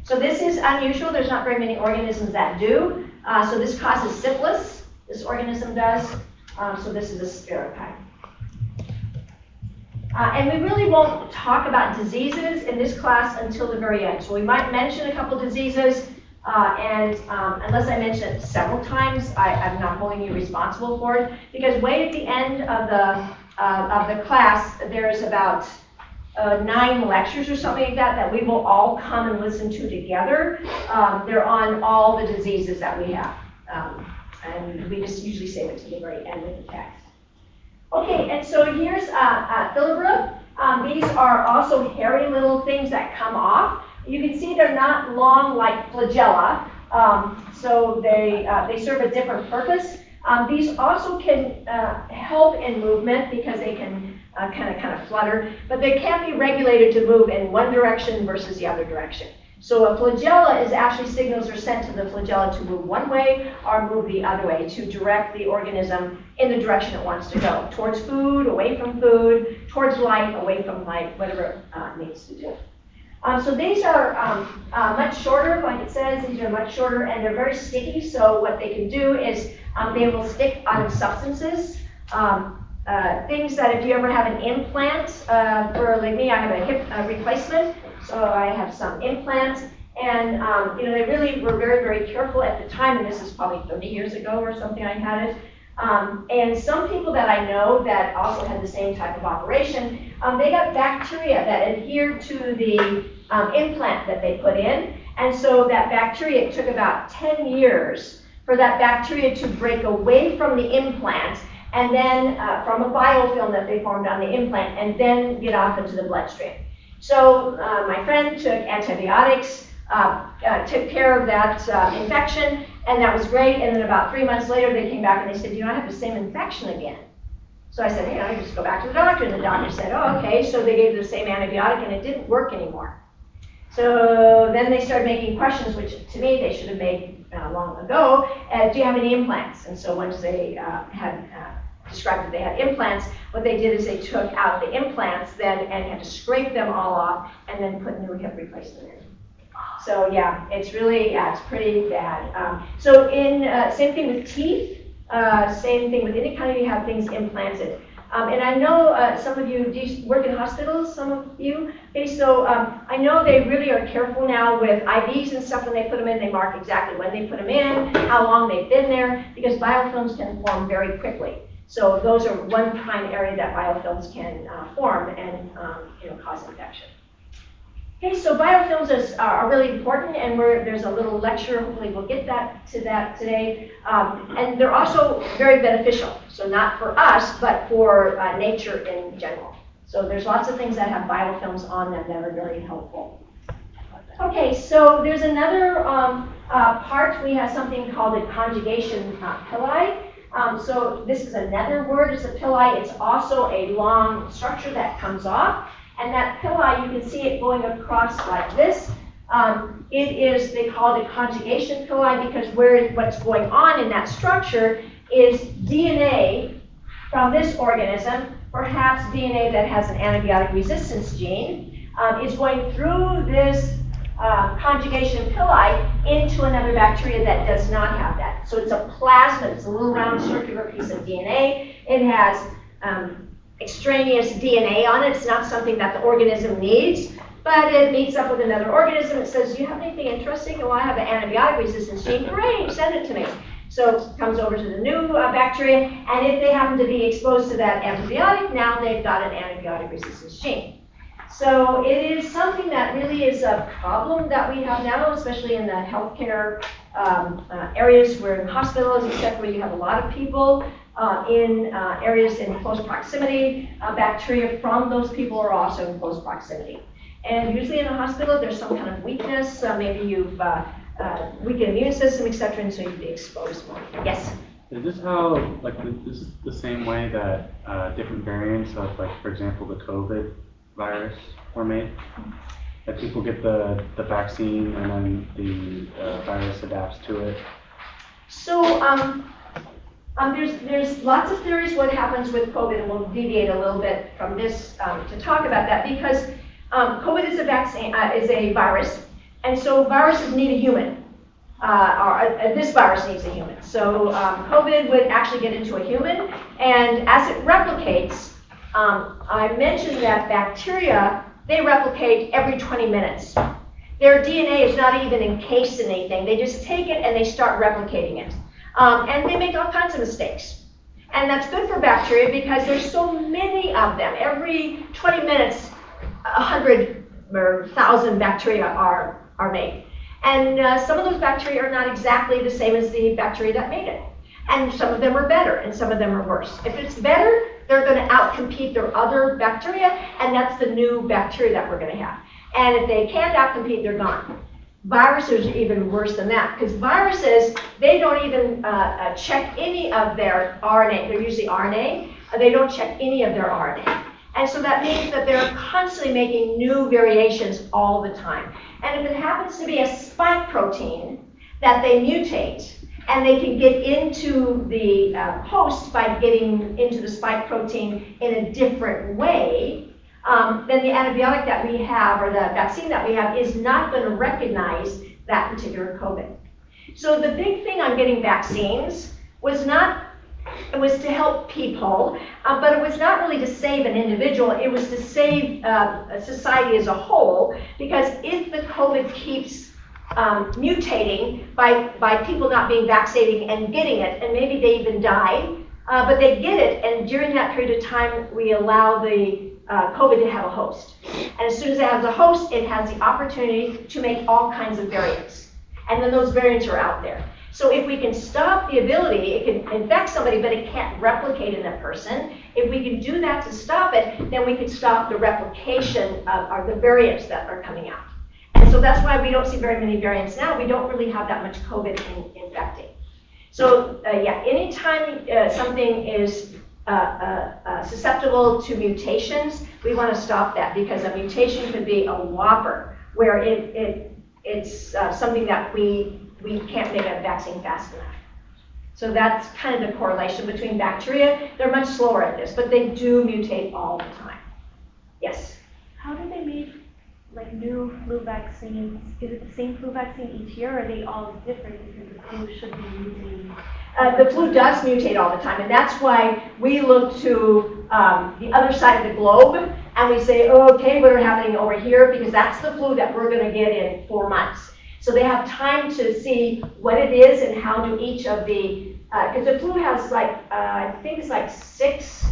Speaker 1: So this is unusual. There's not very many organisms that do. So this causes syphilis. This organism does. So this is a spherokite. And we really won't talk about diseases in this class until the very end. So we might mention a couple diseases, and unless I mention it several times, I'm not holding you responsible for it, because way at the end of the class, there's about 9 lectures or something like that we will all come and listen to together. They're on all the diseases that we have, and we just usually save it to the very end of the text. Okay, and so here's filibra. These are also hairy little things that come off. You can see they're not long like flagella, so they serve a different purpose. These also can help in movement because they can kind of flutter, but they can't be regulated to move in one direction versus the other direction. So a flagella is actually signals are sent to the flagella to move one way or move the other way to direct the organism in the direction it wants to go, towards food, away from food, towards light, away from light, whatever it needs to do. So these are much shorter, like it says, these are much shorter and they're very sticky. So what they can do is they will stick on substances. Things that if you ever have an implant, for like me, I have a hip replacement, so I have some implants. And they really were very, very careful at the time, and this is probably 30 years ago or something I had it. And some people that I know that also had the same type of operation, they got bacteria that adhered to the implant that they put in. And so that bacteria, it took about 10 years for that bacteria to break away from the implant and then from a biofilm that they formed on the implant and then get off into the bloodstream. So my friend took antibiotics, took care of that infection, and that was great. And then about 3 months later, they came back and they said, I have the same infection again. So I said, you just go back to the doctor. And the doctor said, oh, okay. So they gave the same antibiotic and it didn't work anymore. So then they started making questions, which to me they should have made long ago. Do you have any implants? And so once they had described that they had implants, what they did is they took out the implants then and had to scrape them all off and then put new hip replacement in. So yeah, it's really, it's pretty bad. So same thing with teeth, same thing with any kind of you have things implanted. And I know some of you, do you work in hospitals, some of you? Okay, so I know they really are careful now with IVs and stuff when they put them in. They mark exactly when they put them in, how long they've been there, because biofilms can form very quickly. So those are one prime area that biofilms can form and cause infection. Okay, so biofilms are really important, and there's a little lecture, hopefully we'll get to that today. And they're also very beneficial, so not for us, but for nature in general. So there's lots of things that have biofilms on them that are very helpful. Okay, so there's another part. We have something called a conjugation pili. So this is another word, it's a pili. It's also a long structure that comes off. And that pili, you can see it going across like this. They call it a conjugation pili because what's going on in that structure is DNA from this organism, perhaps DNA that has an antibiotic resistance gene, is going through this conjugation pili into another bacteria that does not have that. So it's a plasmid, it's a little round circular piece of DNA. It has extraneous DNA on it. It's not something that the organism needs, but it meets up with another organism. It says, do you have anything interesting? Well, I have an antibiotic resistance gene. Great, send it to me. So it comes over to the new bacteria, and if they happen to be exposed to that antibiotic, now they've got an antibiotic resistance gene. So it is something that really is a problem that we have now, especially in the healthcare areas, where in hospitals, except where you have a lot of people in areas in close proximity. Bacteria from those people are also in close proximity. And usually in a hospital, there's some kind of weakness. Maybe you've weakened immune system, etc., and so you'd be exposed more. Yes?
Speaker 4: Is this how, this is the same way that different variants of, for example, the COVID virus were made? That people get the vaccine and then the virus adapts to it?
Speaker 1: So there's lots of theories what happens with COVID, and we'll deviate a little bit from this to talk about that, because COVID is a virus, and so viruses need a human. This virus needs a human. So COVID would actually get into a human, and as it replicates, I mentioned that bacteria, they replicate every 20 minutes. Their DNA is not even encased in anything. They just take it and they start replicating it. And they make all kinds of mistakes. And that's good for bacteria because there's so many of them. Every 20 minutes, 100 or 1,000 bacteria are made. And some of those bacteria are not exactly the same as the bacteria that made it. And some of them are better, and some of them are worse. If it's better, they're going to outcompete their other bacteria, and that's the new bacteria that we're going to have. And if they can't outcompete, they're gone. Viruses are even worse than that, because viruses, they don't even check any of their RNA. They're usually RNA. They don't check any of their RNA. And so that means that they're constantly making new variations all the time. And if it happens to be a spike protein that they mutate, and they can get into the host by getting into the spike protein in a different way, then the antibiotic that we have, or the vaccine that we have, is not going to recognize that particular COVID. So the big thing on getting vaccines was to help people, but it was not really to save an individual. It was to save society as a whole, because if the COVID keeps mutating by people not being vaccinated and getting it, and maybe they even die, but they get it, and during that period of time, we allow the COVID to have a host. And as soon as it has a host, it has the opportunity to make all kinds of variants. And then those variants are out there. So if we can stop the ability, it can infect somebody, but it can't replicate in that person. If we can do that to stop it, then we can stop the replication of the variants that are coming out. And so that's why we don't see very many variants now. We don't really have that much COVID infecting. So yeah, anytime something is susceptible to mutations, we want to stop that, because a mutation could be a whopper, where it's something that we can't make a vaccine fast enough. So that's kind of the correlation between bacteria. They're much slower at this, but they do mutate all the time. Yes?
Speaker 5: How do they make like new flu vaccines? Is it the same flu vaccine each year, or are they all different because the flu should be using?
Speaker 1: The flu does mutate all the time, and that's why we look to the other side of the globe, and we say, oh, okay, what are happening over here? Because that's the flu that we're going to get in 4 months. So they have time to see what it is and how do each of the, because the flu has like, I think it's like six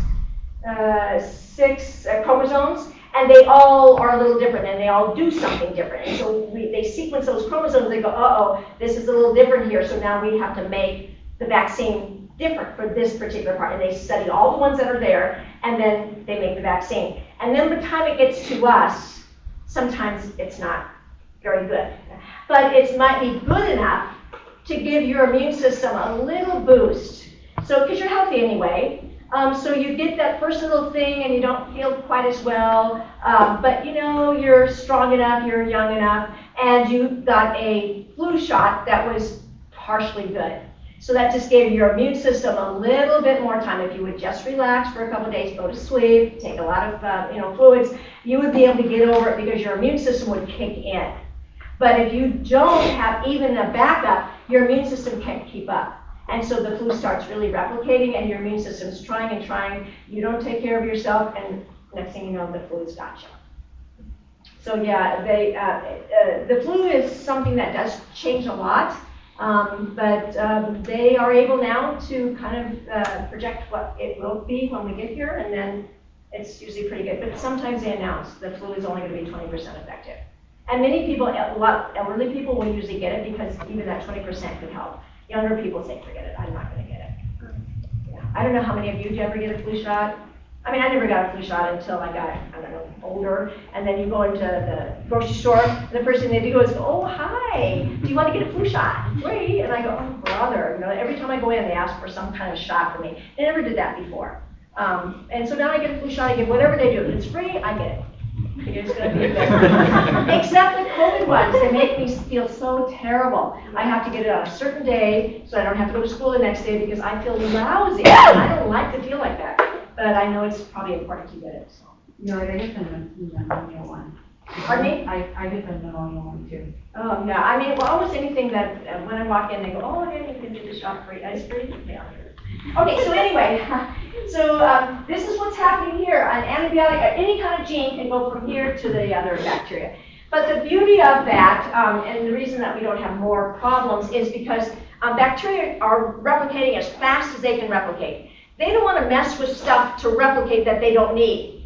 Speaker 1: chromosomes, and they all are a little different, and they all do something different. And so they sequence those chromosomes, they go, uh-oh, this is a little different here, so now we have to make the vaccine different for this particular part. And they study all the ones that are there, and then they make the vaccine. And then by the time it gets to us, sometimes it's not very good. But it might be good enough to give your immune system a little boost. So, because you're healthy anyway, so you get that first little thing and you don't feel quite as well, but you know, you're strong enough, you're young enough, and you got a flu shot that was partially good. So that just gave your immune system a little bit more time. If you would just relax for a couple of days, go to sleep, take a lot of fluids, you would be able to get over it because your immune system would kick in. But if you don't have even a backup, your immune system can't keep up. And so the flu starts really replicating, and your immune system's trying and trying. You don't take care of yourself, and next thing you know, the flu's got you. So yeah, the flu is something that does change a lot. But they are able now to kind of project what it will be when we get here, and then it's usually pretty good. But sometimes they announce the flu is only going to be 20% effective. And many people, a lot elderly people will usually get it because even that 20% could help. Younger people say, forget it, I'm not going to get it. Yeah. I don't know how many of you, did you ever get a flu shot? I mean, I never got a flu shot until I got, I don't know, older. And then you go into the grocery store, and the first thing they do is, oh, hi, do you want to get a flu shot? Great. And I go, oh, brother. You know, every time I go in, they ask for some kind of shot for me. They never did that before. And so now I get a flu shot, I get whatever they do. If it's free, I get it. It's going to be good. Except the COVID ones, they make me feel so terrible. I have to get it on a certain day, so I don't have to go to school the next day because I feel lousy. I don't like to feel like that. But I know it's probably important to get it. So.
Speaker 7: No, I get the pneumonia one.
Speaker 1: Pardon me?
Speaker 7: I get the pneumonia one too.
Speaker 1: Oh, yeah. I mean, well, almost anything that when I walk in, they go, oh, yeah, you can do the shot free. Ice free? Yeah. Okay, so anyway, so this is what's happening here. An antibiotic, any kind of gene can go from here to the other bacteria. But the beauty of that, and the reason that we don't have more problems is because bacteria are replicating as fast as they can replicate. They don't want to mess with stuff to replicate that they don't need.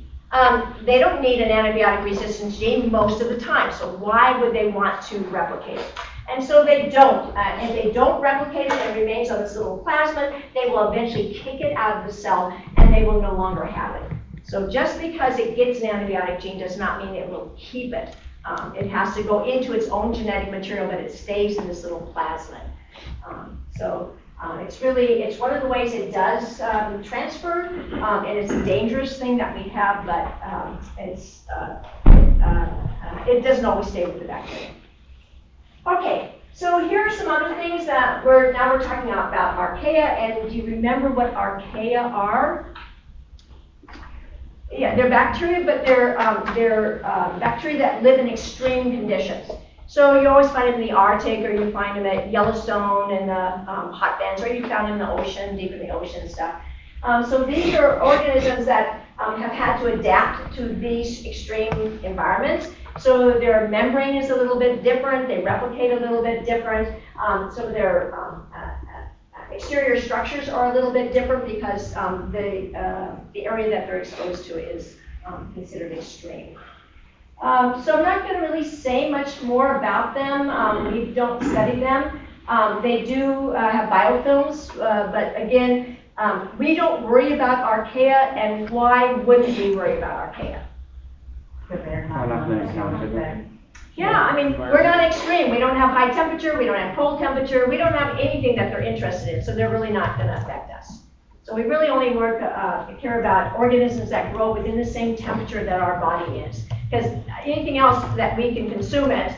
Speaker 1: They don't need an antibiotic resistance gene most of the time, so why would they want to replicate it? And so they don't. If they don't replicate it, it remains on this little plasmid, they will eventually kick it out of the cell, and they will no longer have it. So just because it gets an antibiotic gene does not mean it will keep it. It has to go into its own genetic material, but it stays in this little plasmid. So It's one of the ways it does transfer, and it's a dangerous thing that we have, but it doesn't always stay with the bacteria. Okay, so here are some other things that we're talking about archaea, and do you remember what archaea are? Yeah, they're bacteria, but they're bacteria that live in extreme conditions. So you always find them in the Arctic, or you find them at Yellowstone and the hot bands, or you found them in the ocean, deep in the ocean and stuff. So these are organisms that have had to adapt to these extreme environments. So their membrane is a little bit different, they replicate a little bit different. Some of their exterior structures are a little bit different because the area that they're exposed to is considered extreme. So I'm not going to really say much more about them. We don't study them. They do have biofilms, but again, we don't worry about archaea, and why wouldn't we worry about archaea? Yeah, I mean, we're not extreme. We don't have high temperature, we don't have cold temperature, we don't have anything that they're interested in, so they're really not going to affect us. So we really only care about organisms that grow within the same temperature that our body is. Because anything else that we can consume it,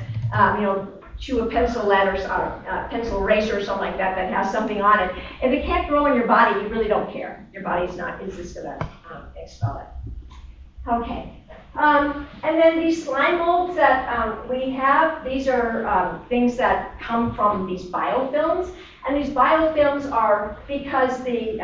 Speaker 1: chew a pencil lead or a pencil eraser or something like that that has something on it, if it can't grow in your body, you really don't care. Your body's just going to expel it. Okay. And then these slime molds that we have, these are things that come from these biofilms. And these biofilms are because the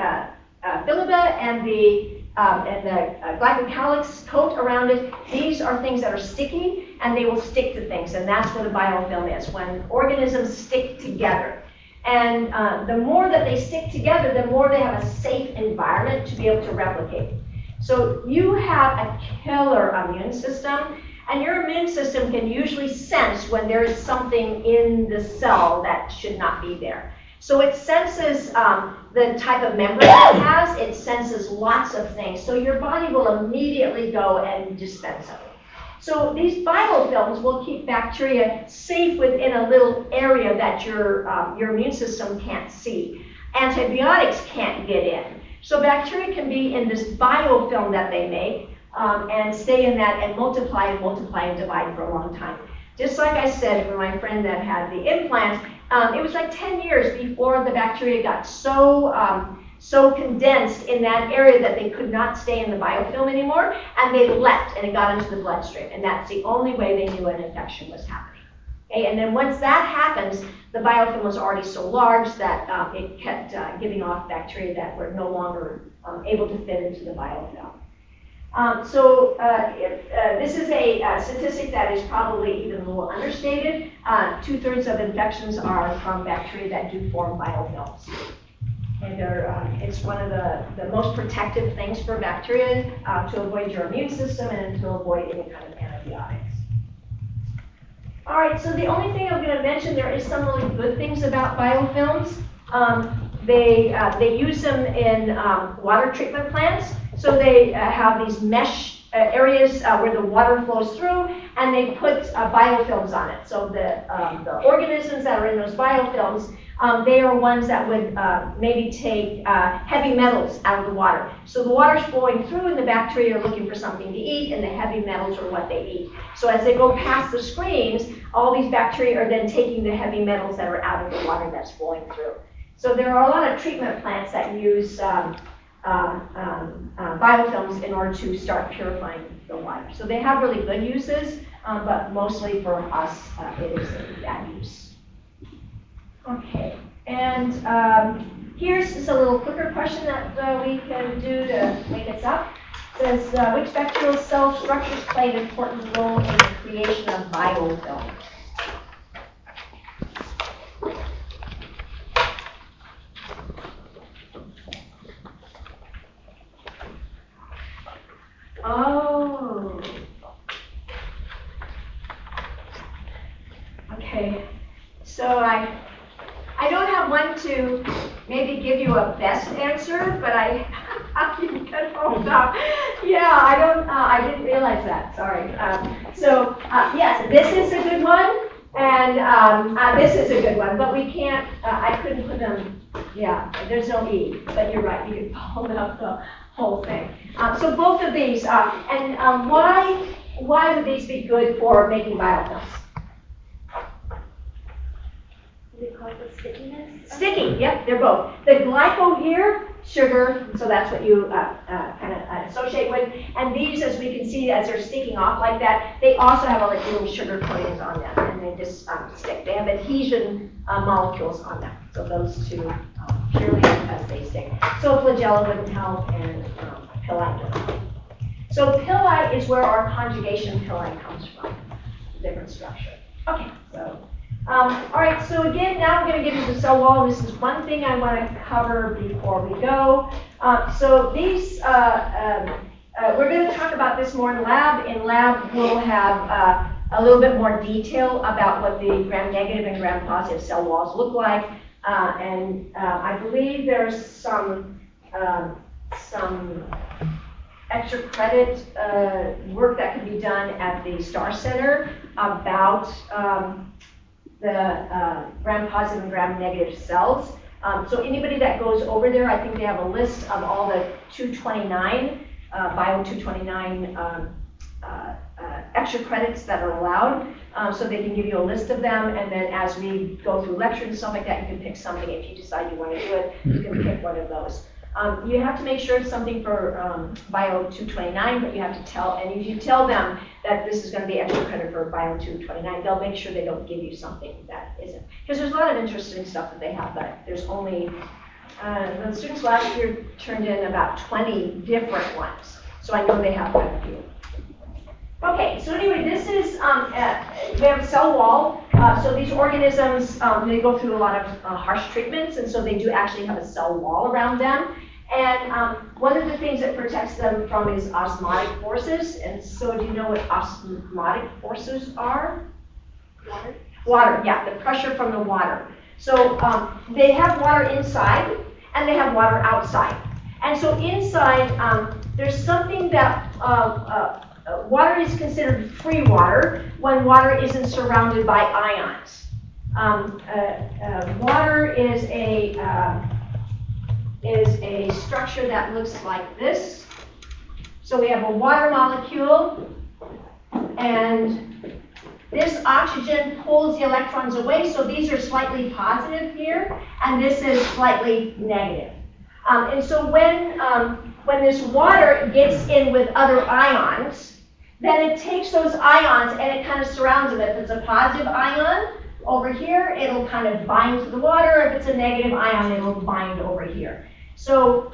Speaker 1: phylloba and the glycocalyx coat around it, these are things that are sticky, and they will stick to things, and that's what a biofilm is, when organisms stick together. And the more that they stick together, the more they have a safe environment to be able to replicate. So you have a killer immune system, and your immune system can usually sense when there is something in the cell that should not be there. So it senses the type of membrane it has, it senses lots of things. So your body will immediately go and dispense them. So these biofilms will keep bacteria safe within a little area that your immune system can't see. Antibiotics can't get in. So bacteria can be in this biofilm that they make and stay in that and multiply and divide for a long time. Just like I said for my friend that had the implants, it was like 10 years before the bacteria got so condensed in that area that they could not stay in the biofilm anymore, and they left and it got into the bloodstream, and that's the only way they knew an infection was happening. Okay, and then once that happens, the biofilm was already so large that it kept giving off bacteria that were no longer able to fit into the biofilm. This is a statistic that is probably even a little understated. 2/3 of infections are from bacteria that do form biofilms. And it's one of the most protective things for bacteria to avoid your immune system and to avoid any kind of antibiotics. All right, so the only thing I'm going to mention, there is some really good things about biofilms. They use them in water treatment plants. So they have these mesh areas where the water flows through, and they put biofilms on it. So the organisms that are in those biofilms, they are ones that would maybe take heavy metals out of the water. So the water's flowing through, and the bacteria are looking for something to eat, and the heavy metals are what they eat. So as they go past the screens, all these bacteria are then taking the heavy metals that are out of the water that's flowing through. So there are a lot of treatment plants that use biofilms in order to start purifying the water. So they have really good uses, but mostly for us, it is a bad use. Okay, and here's just a little quicker question that we can do to wake us up. It says, which bacterial cell structures play an important role in the creation of biofilms? Oh. Okay. So I don't have one to maybe give you a best answer, but you can hold up. Yeah, I didn't realize that. Sorry. Yes, this is a good one, and this is a good one, but we can't. I couldn't put them Yeah, there's no E, but you're right, you could fold up the whole thing. So both of these, why would these be good for making biofilms?
Speaker 5: Because of stickiness?
Speaker 1: Sticky, yep, they're both. The glyco here, sugar, so that's what you kind of associate with. And these, as we can see, as they're sticking off like that, they also have like little sugar coatings on them, and they just stick. They have adhesion molecules on them. So those two purely as they stick. So flagella wouldn't help, and pili doesn't. So pili is where our conjugation pili comes from, different structure. Okay, so. All right, so again, now we're going to get into the cell wall. This is one thing I want to cover before we go. So these, we're going to talk about this more in lab. In lab, we'll have a little bit more detail about what the gram-negative and gram-positive cell walls look like. I believe there's some extra credit work that can be done at the Star Center about the gram-positive and gram-negative cells. So anybody that goes over there, I think they have a list of all the 229, Bio 229 extra credits that are allowed. So they can give you a list of them, and then as we go through lectures and stuff like that, you can pick something. If you decide you want to do it, you can pick one of those. You have to make sure it's something for Bio 229, but you have to tell, and if you tell them that this is going to be extra credit for Bio 229, they'll make sure they don't give you something that isn't. Because there's a lot of interesting stuff that they have, but there's only, the students last year turned in about 20 different ones. So I know they have quite a few. Okay, so anyway, this is, we have a cell wall. So these organisms, they go through a lot of harsh treatments, and so they do actually have a cell wall around them. And one of the things that protects them from is osmotic forces. And so do you know what osmotic forces are?
Speaker 5: Water?
Speaker 1: Water, yeah, the pressure from the water. So they have water inside, and they have water outside. And so inside, there's something that water is considered free water when water isn't surrounded by ions. Water is a structure that looks like this. So we have a water molecule, and this oxygen pulls the electrons away. So these are slightly positive here, and this is slightly negative. And so when this water gets in with other ions, then it takes those ions and it kind of surrounds them. If it's a positive ion over here, it'll kind of bind to the water. If it's a negative ion, it'll bind over here. So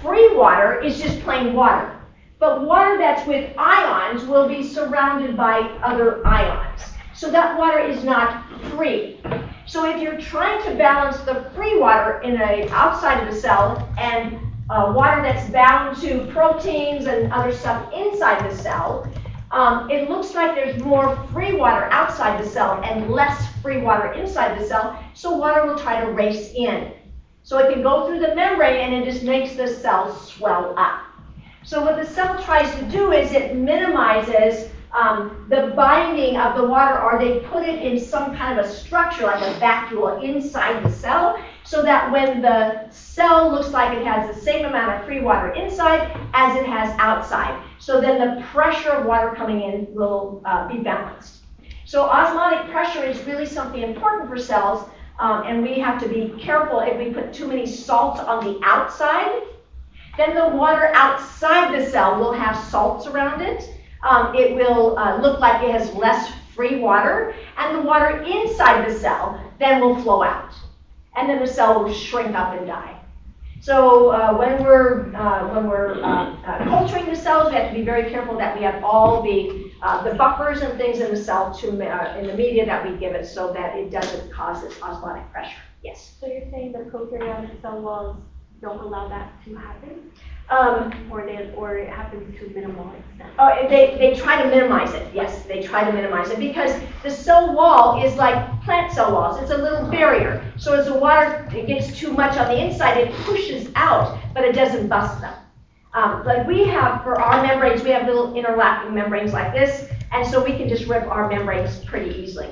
Speaker 1: free water is just plain water. But water that's with ions will be surrounded by other ions. So that water is not free. So if you're trying to balance the free water in outside of the cell and water that's bound to proteins and other stuff inside the cell, it looks like there's more free water outside the cell and less free water inside the cell, so water will try to race in. So it can go through the membrane and it just makes the cell swell up. So what the cell tries to do is it minimizes the binding of the water, or they put it in some kind of a structure like a vacuole inside the cell, so that when the cell looks like it has the same amount of free water inside as it has outside. So then the pressure of water coming in will be balanced. So osmotic pressure is really something important for cells, and we have to be careful. If we put too many salts on the outside, then the water outside the cell will have salts around it. It will look like it has less free water, and the water inside the cell then will flow out. And then the cell will shrink up and die. So when we're culturing the cells, we have to be very careful that we have all the buffers and things in the cell in the media that we give it, so that it doesn't cause this osmotic pressure. Yes?
Speaker 5: So you're saying the prokaryotic cell walls don't allow that to happen? Or it happens to minimal extent?
Speaker 1: Oh, they try to minimize it. Yes, they try to minimize it, because the cell wall is like plant cell walls. It's a little barrier. So as the water gets too much on the inside, it pushes out, but it doesn't bust them. Like we have, for our membranes, we have little interlocking membranes like this, and so we can just rip our membranes pretty easily.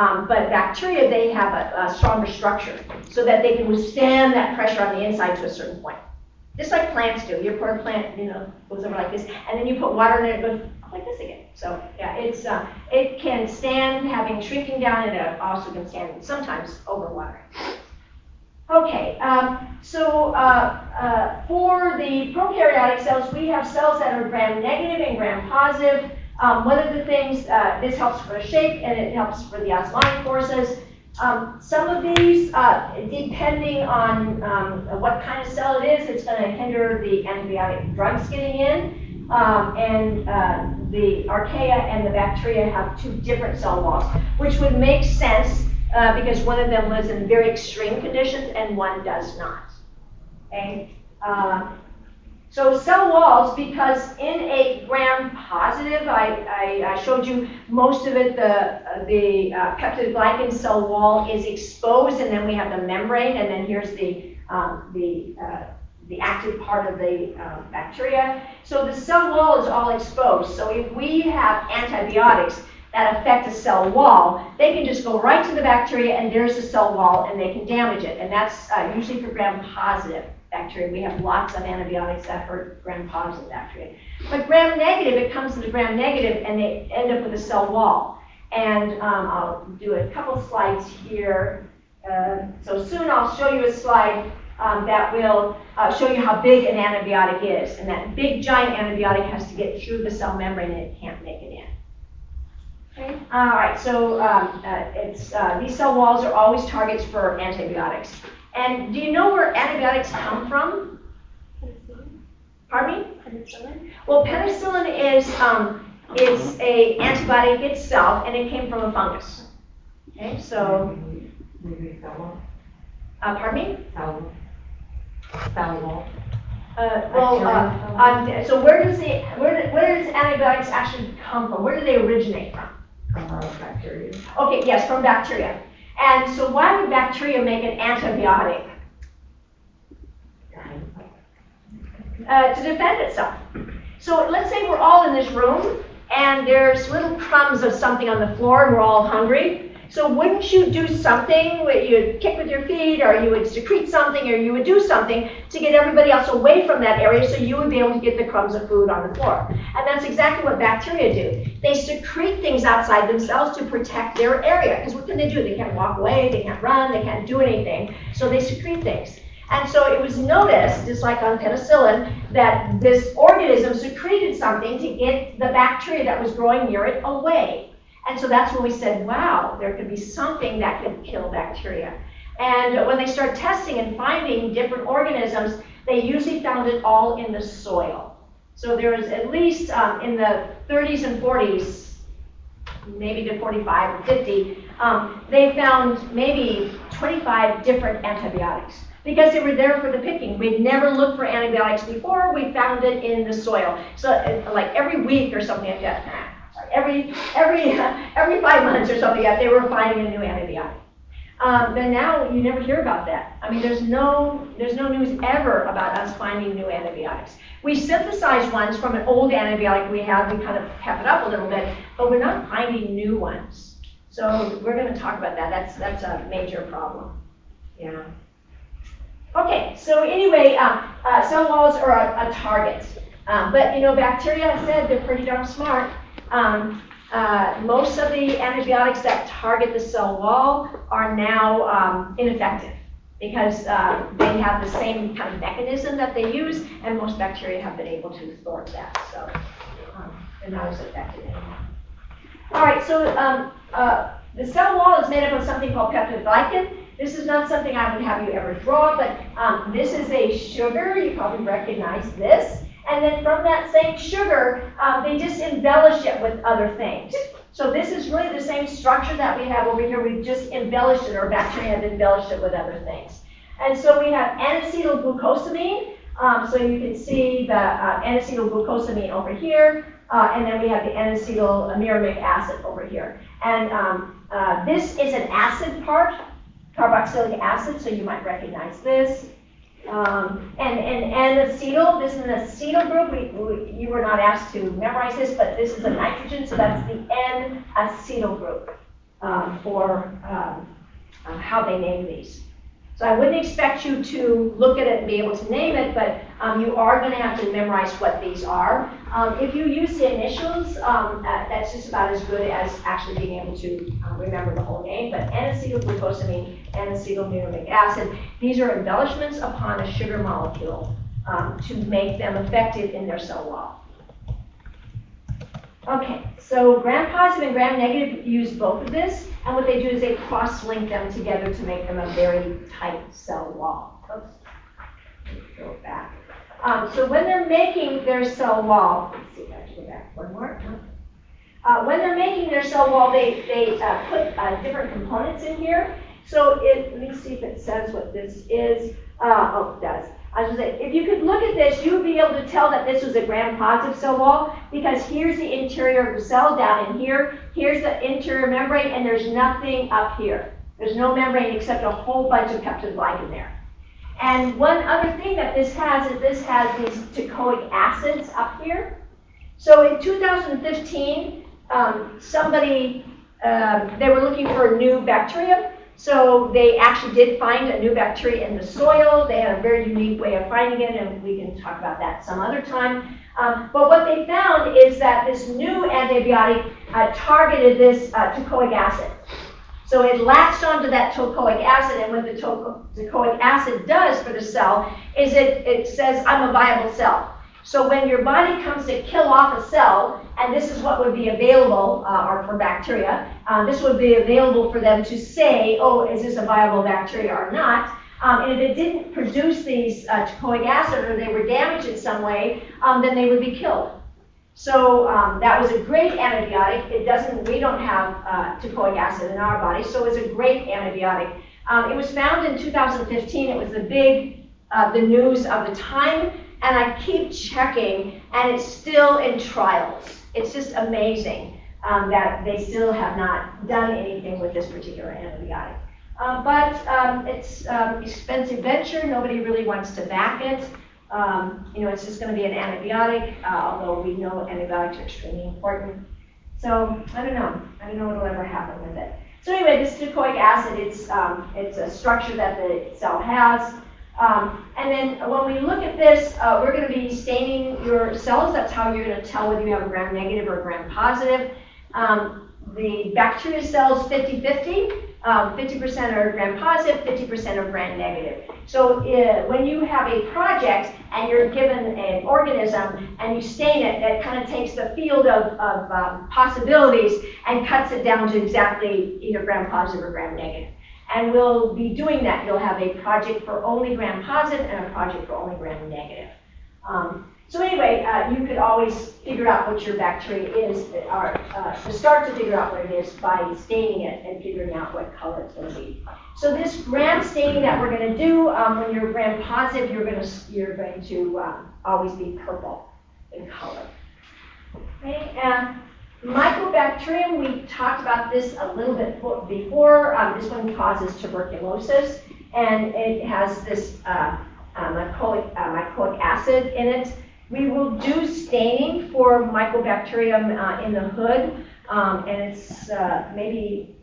Speaker 1: But bacteria, they have a stronger structure so that they can withstand that pressure on the inside to a certain point. Just like plants do. You pour a plant, goes over like this, and then you put water in it, it goes like this again. So yeah, it can stand having shrinking down, and it also can stand sometimes over water. Okay, for the prokaryotic cells, we have cells that are gram-negative and gram-positive. One of the things, this helps for the shape and it helps for the osmotic forces. Some of these, depending on what kind of cell it is, it's going to hinder the antibiotic drugs getting in. The archaea and the bacteria have two different cell walls, which would make sense because one of them lives in very extreme conditions and one does not. Okay? So cell walls, because in a gram-positive, I showed you most of it, the peptidoglycan cell wall is exposed, and then we have the membrane, and then here's the active part of the bacteria. So the cell wall is all exposed. So if we have antibiotics that affect a cell wall, they can just go right to the bacteria, and there's the cell wall, and they can damage it. And that's usually for gram-positive bacteria. We have lots of antibiotics that hurt gram-positive bacteria. But gram-negative, it comes to the gram-negative, and they end up with a cell wall. And I'll do a couple slides here. So soon I'll show you a slide that will show you how big an antibiotic is. And that big, giant antibiotic has to get through the cell membrane, and it can't make it in. Okay. All right, so these cell walls are always targets for antibiotics. And do you know where antibiotics come from?
Speaker 5: Penicillin?
Speaker 1: Pardon me?
Speaker 5: Penicillin?
Speaker 1: Well, penicillin is it's a antibiotic itself, and it came from a fungus. Okay, so
Speaker 7: Maybe cell wall.
Speaker 1: pardon me?
Speaker 7: Cell wall.
Speaker 1: So where does antibiotics actually come from? Where do they originate from?
Speaker 7: Bacteria.
Speaker 1: Okay, yes, from bacteria. And so why would bacteria make an antibiotic? To defend itself. So let's say we're all in this room and there's little crumbs of something on the floor and we're all hungry. So wouldn't you do something, you'd kick with your feet, or you would secrete something, or you would do something to get everybody else away from that area so you would be able to get the crumbs of food on the floor. And that's exactly what bacteria do. They secrete things outside themselves to protect their area. Because what can they do? They can't walk away, they can't run, they can't do anything. So they secrete things. And so it was noticed, just like on penicillin, that this organism secreted something to get the bacteria that was growing near it away. And so that's when we said, wow, there could be something that could kill bacteria. And when they started testing and finding different organisms, they usually found it all in the soil. So there was at least in the 30s and 40s, maybe to 45 or 50, they found maybe 25 different antibiotics because they were there for the picking. We'd never looked for antibiotics before. We found it in the soil. So like every week or something like that. Every 5 months or something, they were finding a new antibiotic. But now you never hear about that. I mean, there's no news ever about us finding new antibiotics. We synthesized ones from an old antibiotic we had. We kind of kept it up a little bit, but we're not finding new ones. So we're going to talk about that. That's a major problem. Yeah. Okay. So anyway, cell walls are a target. But bacteria, I said, they're pretty darn smart. Most of the antibiotics that target the cell wall are now ineffective because they have the same kind of mechanism that they use, and most bacteria have been able to thwart that, so they're not as effective anymore. All right, so the cell wall is made up of something called peptidoglycan. This is not something I would have you ever draw, but this is a sugar. You probably recognize this. And then from that same sugar, they just embellish it with other things. So this is really the same structure that we have over here. We've just embellished it, or bacteria have embellished it with other things. And so we have N-acetylglucosamine. So you can see the N-acetylglucosamine over here. And then we have the N-acetylamuramic acid over here. And this is an acid part, carboxylic acid, so you might recognize this. And N-acetyl, this is an acetyl group. You were not asked to memorize this, but this is a nitrogen, so that's the N-acetyl group. for how they name these. So I wouldn't expect you to look at it and be able to name it, but you are going to have to memorize what these are. If you use the initials, that's just about as good as actually being able to remember the whole name. But N-acetylglucosamine, N-acetylmuric acid, these are embellishments upon a sugar molecule to make them effective in their cell wall. Okay, so gram-positive and gram-negative use both of this, and what they do is they cross-link them together to make them a very tight cell wall. Oops. Go back. So when they're making their cell wall, let's see if I can go back one more. When they're making their cell wall, they put different components in here. So let me see if it says what this is. Oh, it does. I was going to say, if you could look at this, you would be able to tell that this was a gram-positive cell wall, because here's the interior of the cell down in here, here's the interior membrane, and there's nothing up here. There's no membrane except a whole bunch of peptidoglycan there. And one other thing that this has is this has these teichoic acids up here. So in 2015, they were looking for a new bacteria. So they actually did find a new bacteria in the soil. They had a very unique way of finding it, and we can talk about that some other time. But what they found is that this new antibiotic targeted this teichoic acid. So it latched onto that teichoic acid, and what the teichoic acid does for the cell is it says, I'm a viable cell. So when your body comes to kill off a cell, and this is what would be available, or for bacteria, this would be available for them to say, oh, is this a viable bacteria or not? And if it didn't produce these teichoic acid, or they were damaged in some way, then they would be killed. So that was a great antibiotic. We don't have teichoic acid in our body, so it was a great antibiotic. It was found in 2015. It was the news of the time. And I keep checking, and it's still in trials. It's just amazing that they still have not done anything with this particular antibiotic. But it's an expensive venture. Nobody really wants to back it. It's just going to be an antibiotic, although we know antibiotics are extremely important. So I don't know. I don't know what will ever happen with it. So anyway, this teichoic acid, it's a structure that the cell has. And then when we look at this, we're going to be staining your cells. That's how you're going to tell whether you have a gram-negative or a gram-positive. The bacteria cells, 50-50. 50% are gram-positive, 50% are gram-negative. So when you have a project and you're given an organism and you stain it, that kind of takes the field of possibilities and cuts it down to exactly either gram-positive or gram-negative. And we'll be doing that. You'll have a project for only gram-positive and a project for only gram-negative. So anyway, you could always figure out what your bacteria is, or to start to figure out what it is by staining it and figuring out what color it's going to be. So this gram staining that we're going to do, when you're gram-positive, you're going to always be purple in color. Okay, and Mycobacterium, we talked about this a little bit before. This one causes tuberculosis, and it has this mycoic acid in it. We will do staining for Mycobacterium in the hood, and it's maybe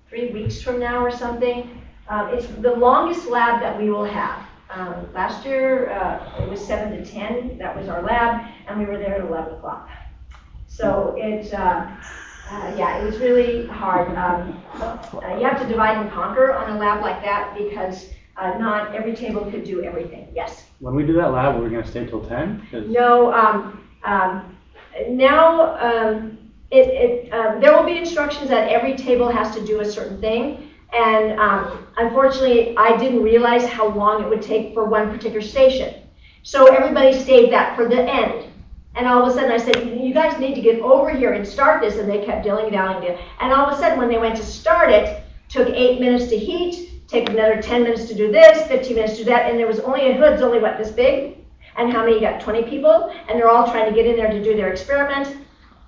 Speaker 1: 3 weeks from now or something. It's the longest lab that we will have. Last year, it was 7 to 10. That was our lab, and we were there at 11 o'clock. So it was really hard. You have to divide and conquer on a lab like that because not every table could do everything. Yes?
Speaker 4: When we do that lab, are we going to stay till 10?
Speaker 1: No. There will be instructions that every table has to do a certain thing. And unfortunately, I didn't realize how long it would take for one particular station. So everybody stayed that for the end. And all of a sudden I said, you guys need to get over here and start this. And they kept dilly-dallying. And all of a sudden when they went to start it, took 8 minutes to heat, take another 10 minutes to do this, 15 minutes to do that. And there was only a hood's only, what, this big? And how many? You got 20 people. And they're all trying to get in there to do their experiment.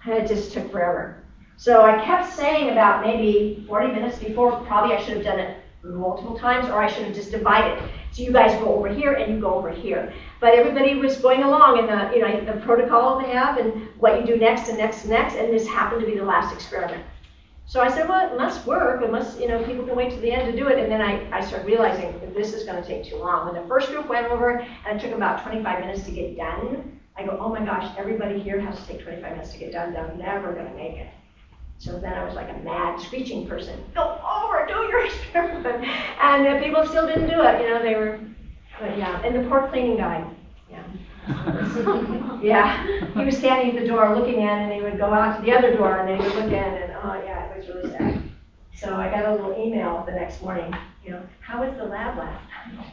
Speaker 1: And it just took forever. So I kept saying about maybe 40 minutes before, probably I should have done it multiple times, or I should have just divided. So you guys go over here and you go over here. But everybody was going along in the protocol they have and what you do next and next and next, and this happened to be the last experiment. So I said, well, it must work, it must, people can wait to the end to do it, and then I started realizing that this is gonna take too long. When the first group went over, and it took about 25 minutes to get done, I go, oh my gosh, everybody here has to take 25 minutes to get done, they're never gonna make it. So then I was like a mad screeching person, go over, do your experiment. And people still didn't do it, they were, but yeah, and the poor cleaning guy, yeah. Yeah, he was standing at the door looking in, and he would go out to the other door, and then he would look in, and oh yeah, it was really sad. So I got a little email the next morning, how was the lab last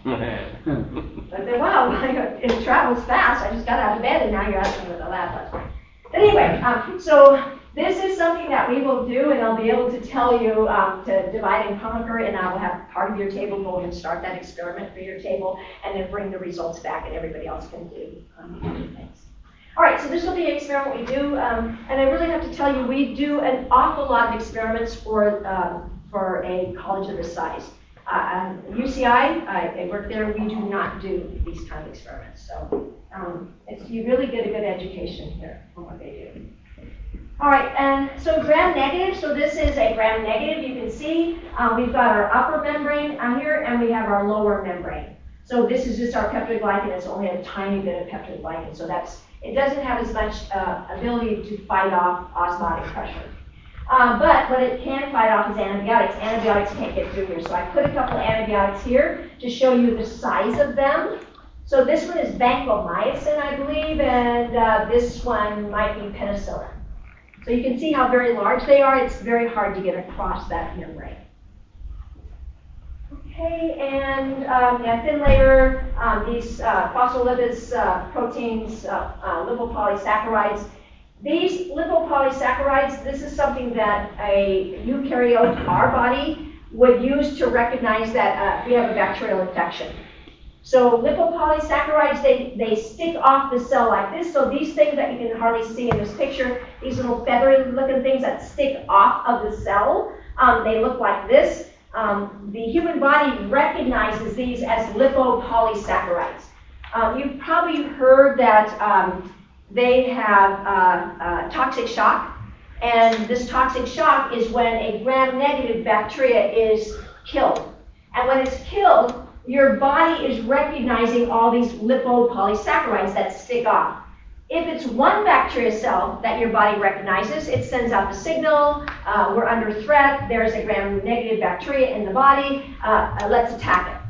Speaker 1: night? I said, wow, it travels fast, I just got out of bed, and now you're asking what the lab last night. But anyway, so this is something that we will do, and I'll be able to tell you to divide and conquer, and I will have part of your table go and start that experiment for your table, and then bring the results back, and everybody else can do other things. All right, so this will be an experiment we do, and I really have to tell you, we do an awful lot of experiments for a college of this size. UCI, I work there, we do not do these kind of experiments, so you really get a good education here from what they do. All right, and so gram-negative, so this is a gram-negative. You can see we've got our upper membrane here, and we have our lower membrane. So this is just our peptide glycan. It's only a tiny bit of peptide glycan, so it doesn't have as much ability to fight off osmotic pressure. But what it can fight off is antibiotics. Antibiotics can't get through here, so I put a couple antibiotics here to show you the size of them. So this one is vancomycin, I believe, and this one might be penicillin. So you can see how very large they are. It's very hard to get across that membrane. Okay, and thin layer, these phospholipids, proteins, lipopolysaccharides. These lipopolysaccharides, this is something that a eukaryote, our body, would use to recognize that we have a bacterial infection. So lipopolysaccharides, they stick off the cell like this. So these things that you can hardly see in this picture, these little feathery looking things that stick off of the cell, they look like this. The human body recognizes these as lipopolysaccharides. You've probably heard that they have toxic shock. And this toxic shock is when a gram-negative bacteria is killed. And when it's killed, your body is recognizing all these lipopolysaccharides that stick off. If it's one bacteria cell that your body recognizes, it sends out the signal, we're under threat, there's a gram-negative bacteria in the body, let's attack it.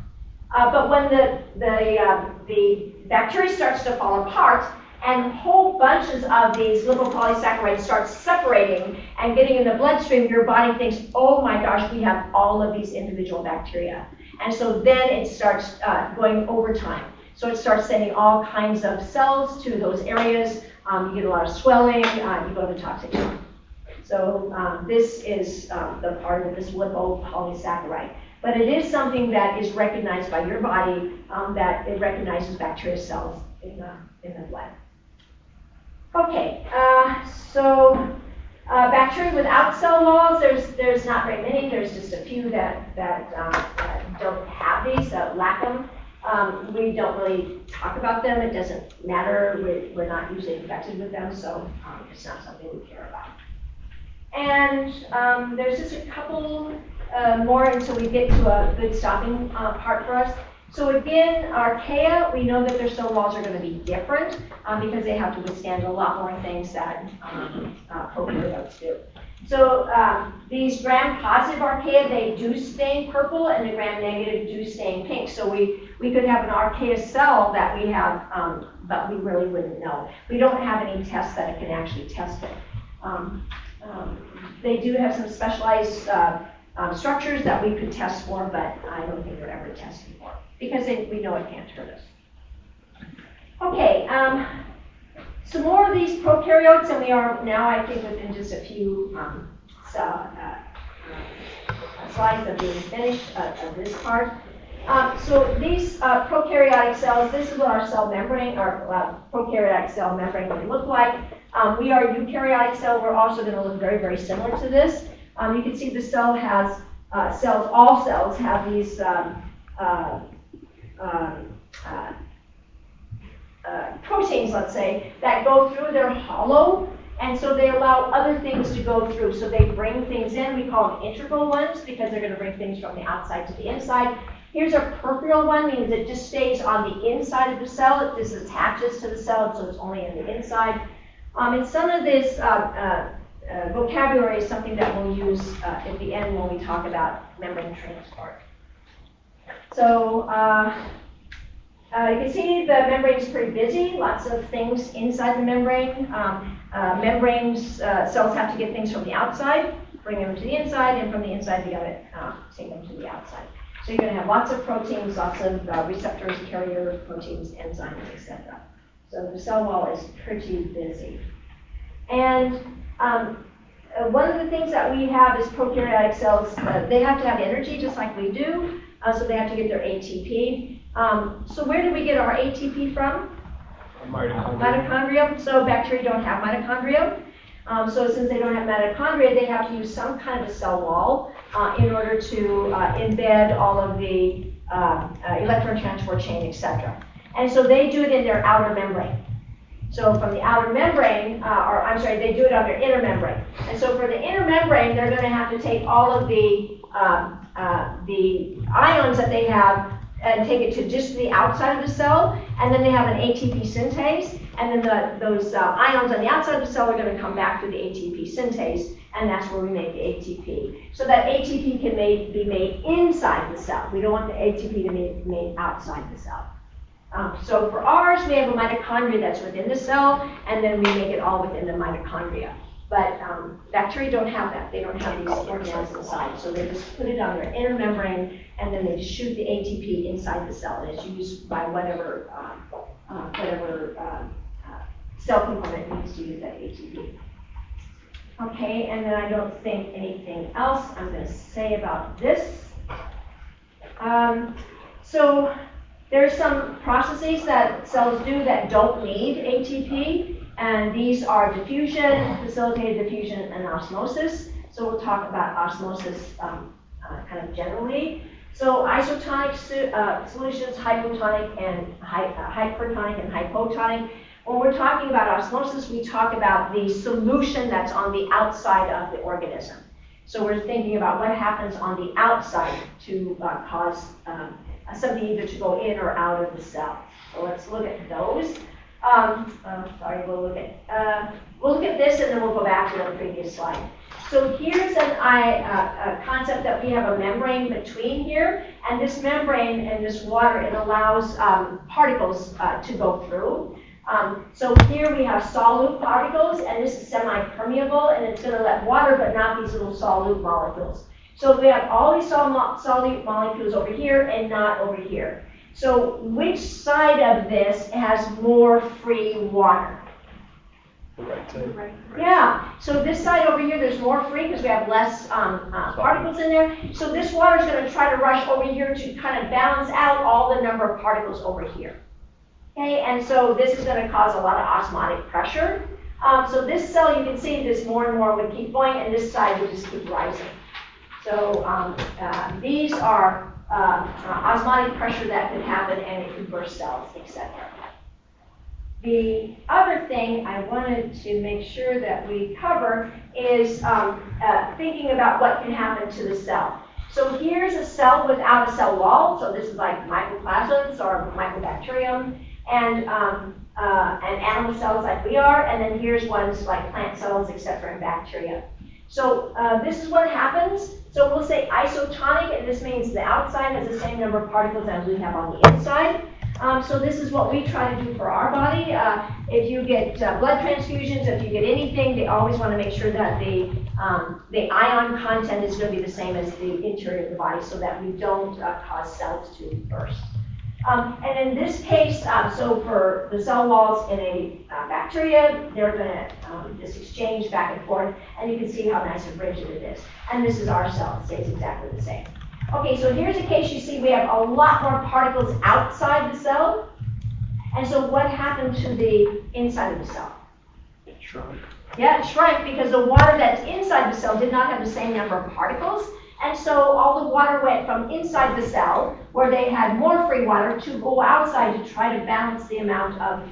Speaker 1: But when the bacteria starts to fall apart, and whole bunches of these lipopolysaccharides start separating and getting in the bloodstream, your body thinks, oh my gosh, we have all of these individual bacteria. And so then it starts going overtime. So it starts sending all kinds of cells to those areas. You get a lot of swelling, you go to toxic shock. So this is the part of this lipopolysaccharide. But it is something that is recognized by your body, that it recognizes bacteria cells in the blood. Okay, so bacteria without cell walls, there's not very many. There's just a few that don't have these, that lack them. We don't really talk about them. It doesn't matter. We're not usually infected with them, so it's not something we care about. And there's just a couple more until we get to a good stopping part for us. So again, archaea, we know that their cell walls are going to be different because they have to withstand a lot more things that prokaryotes do. So these gram-positive archaea, they do stain purple, and the gram-negative do stain pink. So we could have an archaea cell that we have, but we really wouldn't know. We don't have any tests that can actually test it. They do have some specialized structures that we could test for, but I don't think they're ever tested for because we know it can't hurt us. Okay, some more of these prokaryotes, and we are now, I think, within just a few slides of being finished of this part. So these prokaryotic cells, this is what our cell membrane, our prokaryotic cell membrane would look like. We are a eukaryotic cell. We're also going to look very, very similar to this. You can see the cell has cells, all cells have these proteins, let's say, that go through their hollow And so they allow other things to go through. So they bring things in. We call them integral ones because they're going to bring things from the outside to the inside. Here's a peripheral one, means it just stays on the inside of the cell. It just attaches to the cell, so it's only on the inside. And some of this vocabulary is something that we'll use at the end when we talk about membrane transport. So you can see the membrane is pretty busy, lots of things inside the membrane. Cells have to get things from the outside, bring them to the inside, and from the inside they got to take them to the outside. So you're going to have lots of proteins, lots of receptors, carrier proteins, enzymes, etc. So the cell wall is pretty busy. And one of the things that we have is prokaryotic cells. They have to have energy just like we do, so they have to get their ATP. So where do we get our ATP from? Mitochondria. So bacteria don't have mitochondria. So since they don't have mitochondria, they have to use some kind of a cell wall in order to embed all of the electron transport chain, etc. And so they do it in their outer membrane. So from the outer membrane, they do it on their inner membrane. And so for the inner membrane, they're going to have to take all of the ions that they have and take it to just the outside of the cell, and then they have an ATP synthase, and then those ions on the outside of the cell are going to come back to the ATP synthase, and that's where we make the ATP. So that ATP can be made inside the cell. We don't want the ATP to be made outside the cell. So for ours, we have a mitochondria that's within the cell, and then we make it all within the mitochondria. But bacteria don't have that. They don't have these organelles inside. So they just put it on their inner membrane, and then they shoot the ATP inside the cell. And it's used by whatever cell component needs to use that ATP. Okay, and then I don't think anything else I'm going to say about this. So there's some processes that cells do that don't need ATP. And these are diffusion, facilitated diffusion, and osmosis. So we'll talk about osmosis kind of generally. So isotonic solutions, hypotonic and hypertonic and hypotonic. When we're talking about osmosis, we talk about the solution that's on the outside of the organism. So we're thinking about what happens on the outside to cause something either to go in or out of the cell. So let's look at those. We'll look at this and then we'll go back to the previous slide. So here's a concept that we have a membrane between here, and this membrane and this water, it allows particles to go through. So here we have solute particles, and this is semi-permeable, and it's going to let water, but not these little solute molecules. So we have all these solute molecules over here and not over here. So which side of this has more free water?
Speaker 3: The right side.
Speaker 5: Right.
Speaker 1: Yeah, so this side over here, there's more free because we have less particles in there. So this water is going to try to rush over here to kind of balance out all the number of particles over here. Okay, and so this is going to cause a lot of osmotic pressure. So this cell, you can see this more and more would keep going, and this side would just keep rising. So these are osmotic pressure that could happen, and it could burst cells, etc. The other thing I wanted to make sure that we cover is thinking about what can happen to the cell. So here's a cell without a cell wall. So this is like mycoplasms or mycobacterium, and animal cells like we are. And then here's ones like plant cells, etc., and bacteria. So this is what happens. So we'll say isotonic, and this means the outside has the same number of particles as we have on the inside. So this is what we try to do for our body. If you get blood transfusions, if you get anything, they always want to make sure that the ion content is going to be the same as the interior of the body so that we don't cause cells to burst. And in this case, so for the cell walls in a bacteria, they're going to just exchange back and forth, and you can see how nice and rigid it is. And this is our cell, it stays exactly the same. Okay, so here's a case you see we have a lot more particles outside the cell. And so what happened to the inside of the cell?
Speaker 3: It shrunk.
Speaker 1: Yeah, it shrank because the water that's inside the cell did not have the same number of particles. And so all the water went from inside the cell, where they had more free water, to go outside to try to balance the amount of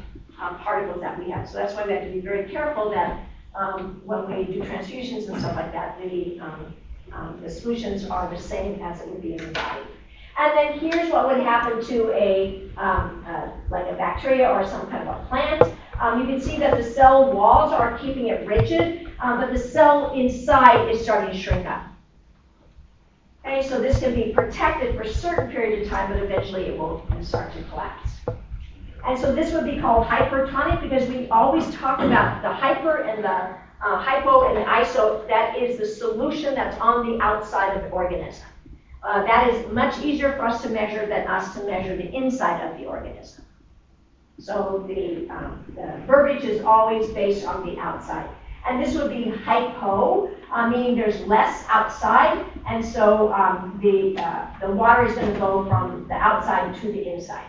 Speaker 1: particles that we have. So that's why we have to be very careful that when we do transfusions and stuff like that, the solutions are the same as it would be in the body. And then here's what would happen to like a bacteria or some kind of a plant. You can see that the cell walls are keeping it rigid, but the cell inside is starting to shrink up. Okay, so this can be protected for a certain period of time, but eventually it will start to collapse. And so this would be called hypertonic because we always talk about the hyper and the hypo and the iso. That is the solution that's on the outside of the organism. That is much easier for us to measure than us to measure the inside of the organism. So the verbiage is always based on the outside. And this would be hypo, meaning there's less outside, and so the water is going to go from the outside to the inside.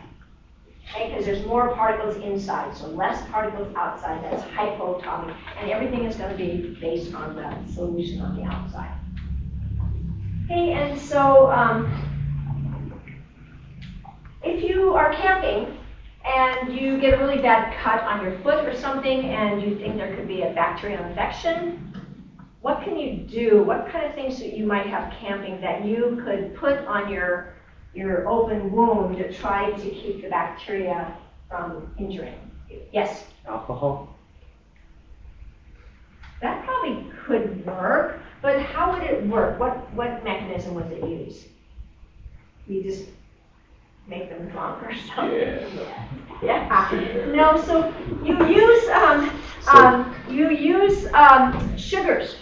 Speaker 1: Okay, because there's more particles inside, so less particles outside. That's hypotonic, and everything is going to be based on the solution on the outside. Okay, and so if you are camping and you get a really bad cut on your foot or something and you think there could be a bacterial infection, what can you do? What kind of things that you might have camping that you could put on your open wound to try to keep the bacteria from injuring you? Yes?
Speaker 4: Alcohol?
Speaker 1: That probably could work, but how would it work? What mechanism would it use? You just make them drunk or something? Yeah. No, so you use sugars.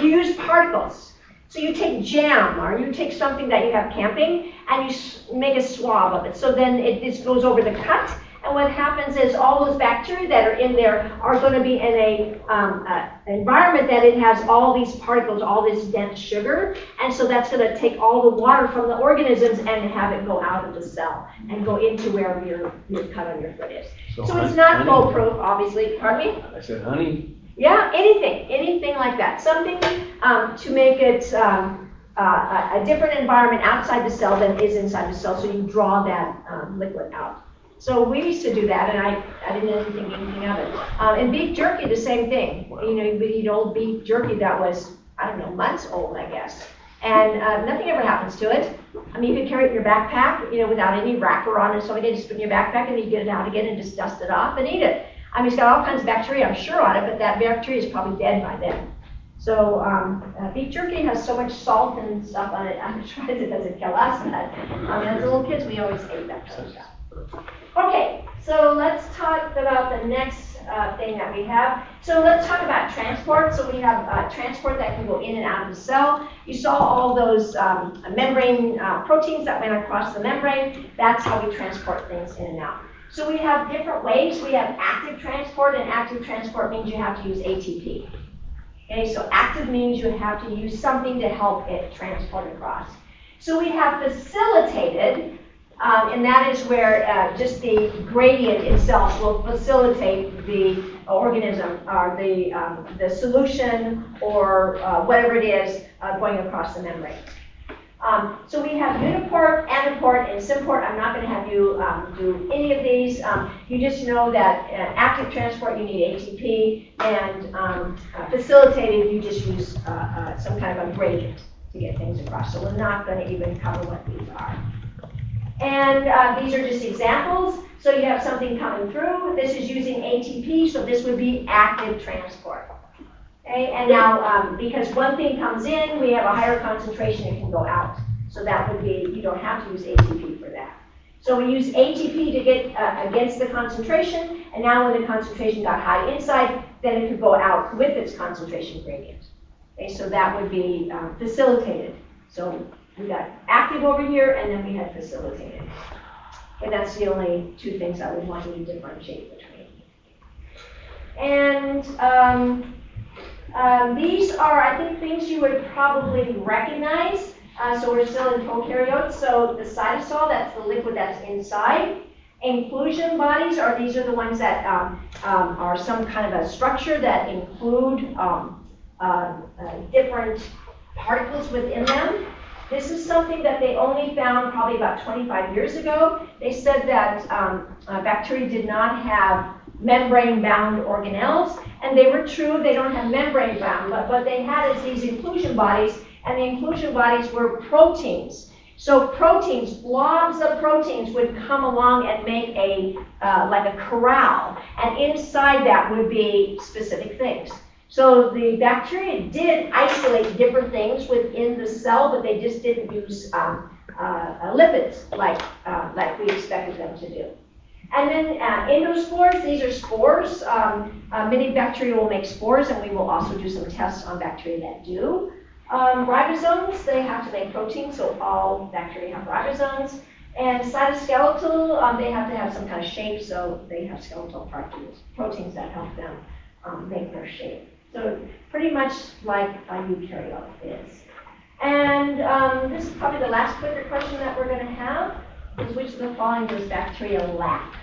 Speaker 1: You use particles. So you take jam or you take something that you have camping and you make a swab of it. So then it just goes over the cut. And what happens is all those bacteria that are in there are going to be in an environment that it has all these particles, all this dense sugar. And so that's going to take all the water from the organisms and have it go out of the cell and go into wherever your cut on your foot is. So it's not foolproof, obviously. Pardon me?
Speaker 3: I said honey.
Speaker 1: Yeah, anything like that. Something to make it a different environment outside the cell than is inside the cell, so you draw that liquid out. So we used to do that, and I didn't think anything of it. And beef jerky, the same thing. You know, you eat old beef jerky that was, I don't know, months old, I guess. And nothing ever happens to it. I mean, you could carry it in your backpack, you know, without any wrapper on it. So again, just put it in your backpack, and then you get it out again and just dust it off and eat it. I mean, it's got all kinds of bacteria, I'm sure, on it, but that bacteria is probably dead by then. So beef jerky has so much salt and stuff on it. I'm sure it doesn't kill us, but as little kids, we always ate that kind of stuff. Okay, so let's talk about the next thing that we have. So let's talk about transport. So we have transport that can go in and out of the cell. You saw all those membrane proteins that went across the membrane. That's how we transport things in and out. So we have different ways. We have active transport, and active transport means you have to use ATP. Okay, so active means you have to use something to help it transport across. So we have facilitated, and that is where just the gradient itself will facilitate the organism or the solution or whatever it is going across the membrane. So we have uniport, antiport, and symport. I'm not going to have you do any of these. You just know that active transport, you need ATP, and facilitated, you just use some kind of a gradient to get things across. So we're not going to even cover what these are. And these are just examples. So you have something coming through. This is using ATP, so this would be active transport. Okay, and now because one thing comes in, we have a higher concentration, it can go out. So that would be, you don't have to use ATP for that. So we use ATP to get against the concentration, and now when the concentration got high inside, then it could go out with its concentration gradient. Okay, so that would be facilitated. So we got active over here, and then we had facilitated. And that's the only two things I would want you to differentiate between. And these are, I think, things you would probably recognize. So we're still in prokaryotes. So the cytosol, that's the liquid that's inside. Inclusion bodies these are the ones that are some kind of a structure that include different particles within them. This is something that they only found probably about 25 years ago. They said that bacteria did not have membrane-bound organelles, and they were true, they don't have membrane-bound, but what they had is these inclusion bodies, and the inclusion bodies were proteins. So proteins, blobs of proteins would come along and make like a corral, and inside that would be specific things. So the bacteria did isolate different things within the cell, but they just didn't use lipids like we expected them to do. And then endospores, these are spores. Many bacteria will make spores, and we will also do some tests on bacteria that do. Ribosomes, they have to make proteins, so all bacteria have ribosomes. And cytoskeletal, they have to have some kind of shape, so they have skeletal proteins that help them make their shape. So pretty much like a eukaryote is. And this is probably the last quicker question that we're going to have, is which of the following does bacteria lack?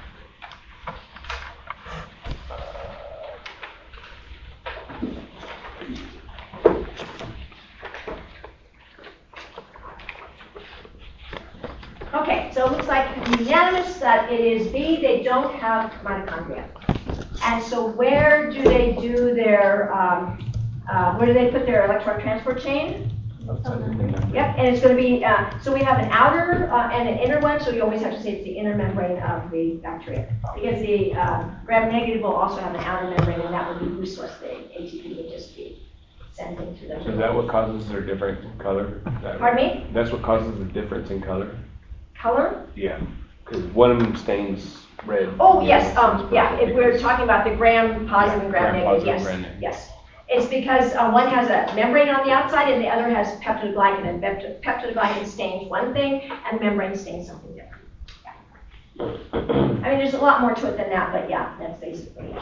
Speaker 1: Okay, so it looks like unanimous that it is B, they don't have mitochondria. And so where do they do their, where do they put their electron transport chain? Yep, and it's going to be, so we have an outer and an inner one, so you always have to say it's the inner membrane of the bacteria. Because the gram-negative will also have an outer membrane, and that would be useless. The ATP would just be sent into them.
Speaker 3: So is that what causes their different color?
Speaker 1: Pardon me?
Speaker 3: That's what causes the difference in color?
Speaker 1: Color?
Speaker 3: Yeah, because one of them stains red.
Speaker 1: Oh, yes,
Speaker 3: Stains
Speaker 1: yeah,
Speaker 3: purple
Speaker 1: if we're
Speaker 3: because-
Speaker 1: talking about the gram-positive and gram-negative,
Speaker 3: gram-positive,
Speaker 1: yes,
Speaker 3: gram-negative.
Speaker 1: yes. It's because one has a membrane on the outside and the other has peptidoglycan, and peptidoglycan stains one thing and membrane stains something different. Yeah. I mean, there's a lot more to it than that, but yeah, that's basically it.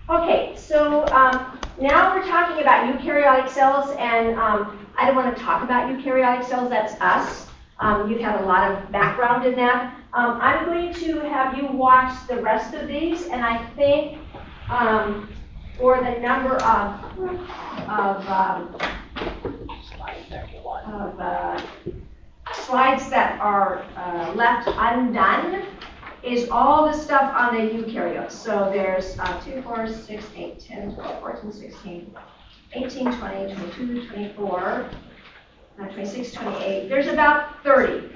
Speaker 1: Okay, so now we're talking about eukaryotic cells, and I don't want to talk about eukaryotic cells, that's us. You've had a lot of background in that. I'm going to have you watch the rest of these, and I think for the number of slides that are left undone is all the stuff on the eukaryotes. So there's 2, 4, 6, 8, 10, 12, 14, 16, 18, 20, 22, 24, 26, 28. There's about 30.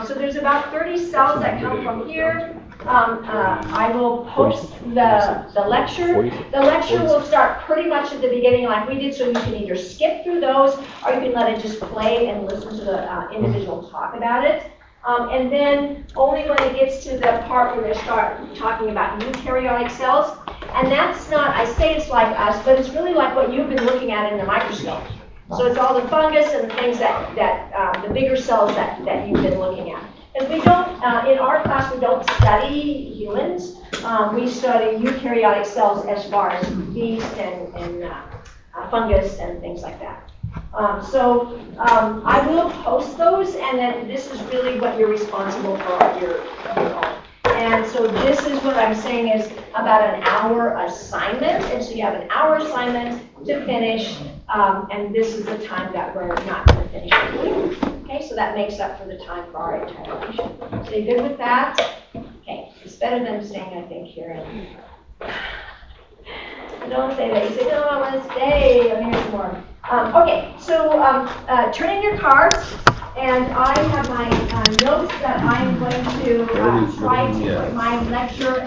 Speaker 1: So there's about 30 cells that come from here. I will post the lecture. The lecture will start pretty much at the beginning like we did, so you can either skip through those or you can let it just play and listen to the individual talk about it. And then only when it gets to the part where they start talking about eukaryotic cells, and that's not, I say it's like us, but it's really like what you've been looking at in the microscope. So it's all the fungus and the things that the bigger cells that you've been looking at. And we don't, in our class, we don't study humans. We study eukaryotic cells as far as yeast and fungus and things like that. So I will post those, and then this is really what you're responsible for your own. And so this is what I'm saying is about an hour assignment. And so you have an hour assignment to finish, and this is the time that we're not going to finish it. Okay, so that makes up for the time for our interrogation. So you good with that? Okay, it's better than staying, I think, here. And don't say that. You say, no, I want to stay. I'm here some more. Okay, so turn in your cards. And I have my notes that I'm going to try to put my lecture